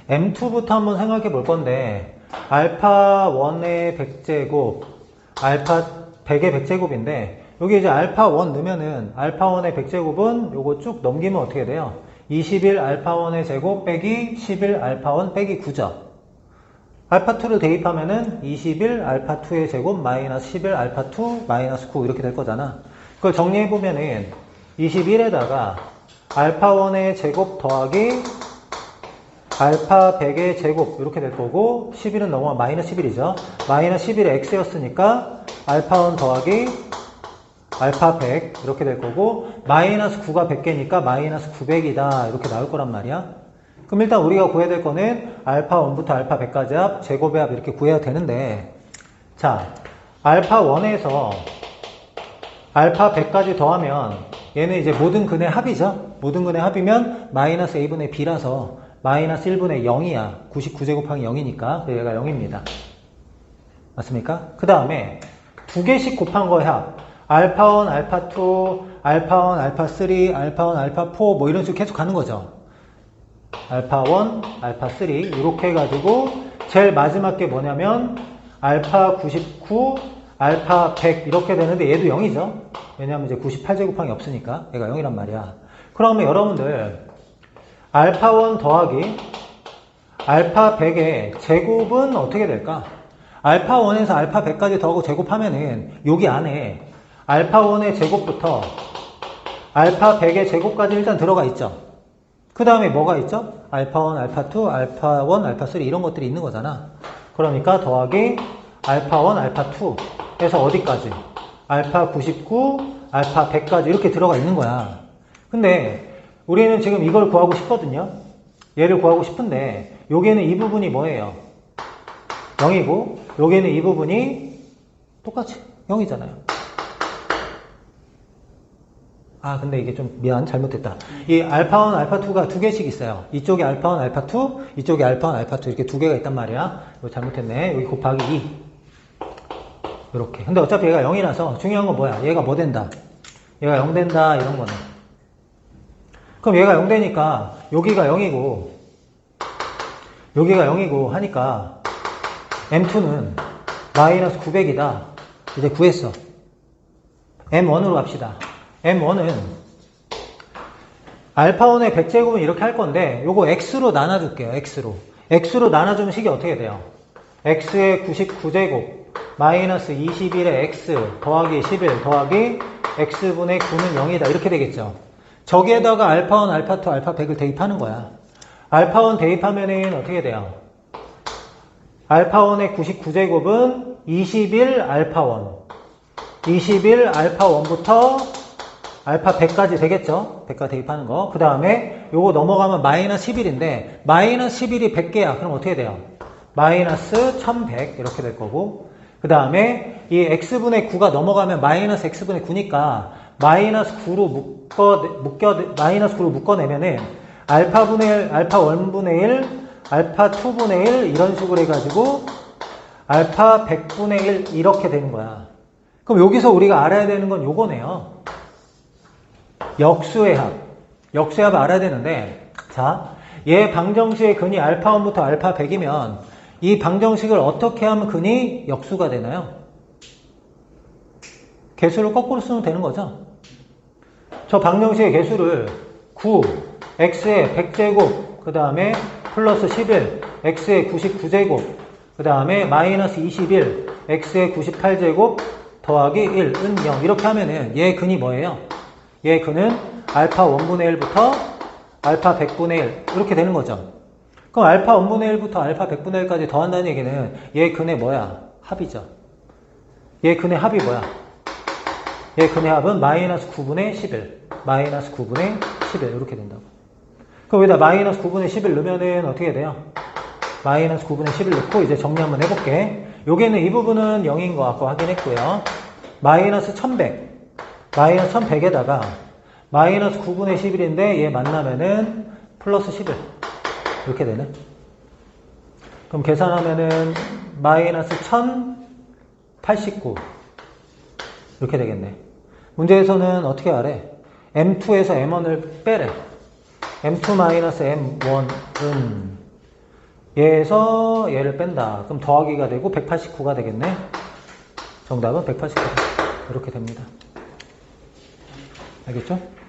m2부터 한번 생각해 볼 건데 알파 1의 100제곱 알파 100의 100제곱인데 여기 이제 알파 1 넣으면은 알파 1의 100제곱은 요거 쭉 넘기면 어떻게 돼요? 21 알파 1의 제곱 빼기 11 알파 1 빼기 9죠. 알파 2를 대입하면은 21 알파 2의 제곱 마이너스 11 알파 2 마이너스 9 이렇게 될 거잖아. 그걸 정리해보면은 21에다가 알파 1의 제곱 더하기 알파 100의 제곱 이렇게 될 거고 11은 넘어가 마이너스 11이죠. 마이너스 11의 x였으니까 알파 1 더하기 알파 100 이렇게 될 거고 마이너스 9가 100개니까 마이너스 900이다 이렇게 나올 거란 말이야. 그럼 일단 우리가 구해야 될 거는 알파 1부터 알파 100까지 합, 제곱의 합 이렇게 구해야 되는데 자, 알파 1에서 알파 100까지 더하면 얘는 이제 모든 근의 합이죠. 모든 근의 합이면 마이너스 a분의 b라서 마이너스 1분의 0이야. 99제곱 항이 0이니까 얘가 0입니다. 맞습니까? 그 다음에 두 개씩 곱한 거의 합. 알파 1, 알파 2, 알파 1, 알파 3, 알파 1, 알파 4 뭐 이런 식으로 계속 가는 거죠. 알파 1, 알파 3 이렇게 해가지고 제일 마지막 게 뭐냐면 알파 99, 알파 100 이렇게 되는데 얘도 0이죠. 왜냐하면 이제 98제곱 항이 없으니까 얘가 0이란 말이야. 그러면 여러분들 알파 1 더하기 알파 100의 제곱은 어떻게 될까? 알파 1에서 알파 100까지 더하고 제곱하면은 여기 안에 알파 1의 제곱부터 알파 100의 제곱까지 일단 들어가 있죠. 그 다음에 뭐가 있죠? 알파 1, 알파 2, 알파 1, 알파 3 이런 것들이 있는 거잖아. 그러니까 더하기 알파 1, 알파 2에서 어디까지? 알파 99, 알파 100까지 이렇게 들어가 있는 거야. 근데 우리는 지금 이걸 구하고 싶거든요. 얘를 구하고 싶은데 여기에는 이 부분이 뭐예요? 0이고 여기에는 이 부분이 똑같이 0이잖아요. 아 근데 이게 좀 미안 잘못됐다. 이 알파 1, 알파 2가 두 개씩 있어요. 이쪽에 알파 1, 알파 2, 이쪽에 알파 1, 알파 2 이렇게 두 개가 있단 말이야. 이거 잘못했네. 여기 곱하기 2 이렇게. 근데 어차피 얘가 0이라서 중요한 건 뭐야? 얘가 뭐 된다? 얘가 0 된다 이런 거네. 그럼 얘가 0 되니까 여기가 0이고 여기가 0이고 하니까 M2는 마이너스 900이다. 이제 구했어. M1으로 갑시다. M1은 알파 1의 100제곱은 이렇게 할 건데 요거 X로 나눠줄게요. X로 나눠주면 식이 어떻게 돼요? X의 99제곱 마이너스 21의 X 더하기 11 더하기 X분의 9는 0이다. 이렇게 되겠죠. 저기에다가 알파 1, 알파 2, 알파 100을 대입하는 거야. 알파 1 대입하면은 어떻게 돼요? 알파 1의 99제곱은 21 알파 1. 21 알파 1부터 알파 100까지 되겠죠? 100까지 대입하는 거. 그 다음에 요거 넘어가면 마이너스 11인데 마이너스 11이 100개야. 그럼 어떻게 돼요? 마이너스 1100 이렇게 될 거고 그 다음에 이 x분의 9가 넘어가면 마이너스 x분의 9니까 마이너스 9로 마이너스 9로 묶어내면은 알파분의 1, 알파 1분의 1, 알파 2분의 1 이런 식으로 해가지고 알파 100분의 1 이렇게 되는 거야. 그럼 여기서 우리가 알아야 되는 건 요거네요. 역수의 합. 역수의 합을 알아야 되는데 자, 얘 방정식의 근이 알파 1부터 알파 100이면 이 방정식을 어떻게 하면 근이 역수가 되나요? 개수를 거꾸로 쓰면 되는 거죠. 저 방정식의 개수를 9, x의 100제곱, 그 다음에 플러스 11, x의 99제곱, 그 다음에 마이너스 21, x의 98제곱, 더하기 1은 0 이렇게 하면은 얘 근이 뭐예요? 얘 근은 알파 1분의 1부터 알파 100분의 1 이렇게 되는 거죠. 그럼 알파 1분의 1부터 알파 100분의 1까지 더한다는 얘기는 얘 근의 뭐야? 합이죠. 얘 근의 합이 뭐야? 얘 근의 합은 마이너스 9분의 11 마이너스 9분의 11 이렇게 된다고. 그럼 여기다 마이너스 9분의 11 넣으면은 어떻게 돼요? 마이너스 9분의 11 넣고 이제 정리 한번 해볼게. 여기는 이 부분은 0인 것 같고 확인했고요. 마이너스 1100 마이너스 1100에다가 마이너스 9분의 11인데 얘 만나면은 플러스 11 이렇게 되네. 그럼 계산하면은 마이너스 1089 이렇게 되겠네. 문제에서는 어떻게 하래? M2에서 M1을 빼래. M2 마이너스 M1은 얘에서 얘를 뺀다. 그럼 더하기가 되고 189가 되겠네. 정답은 189. 이렇게 됩니다. 알겠죠?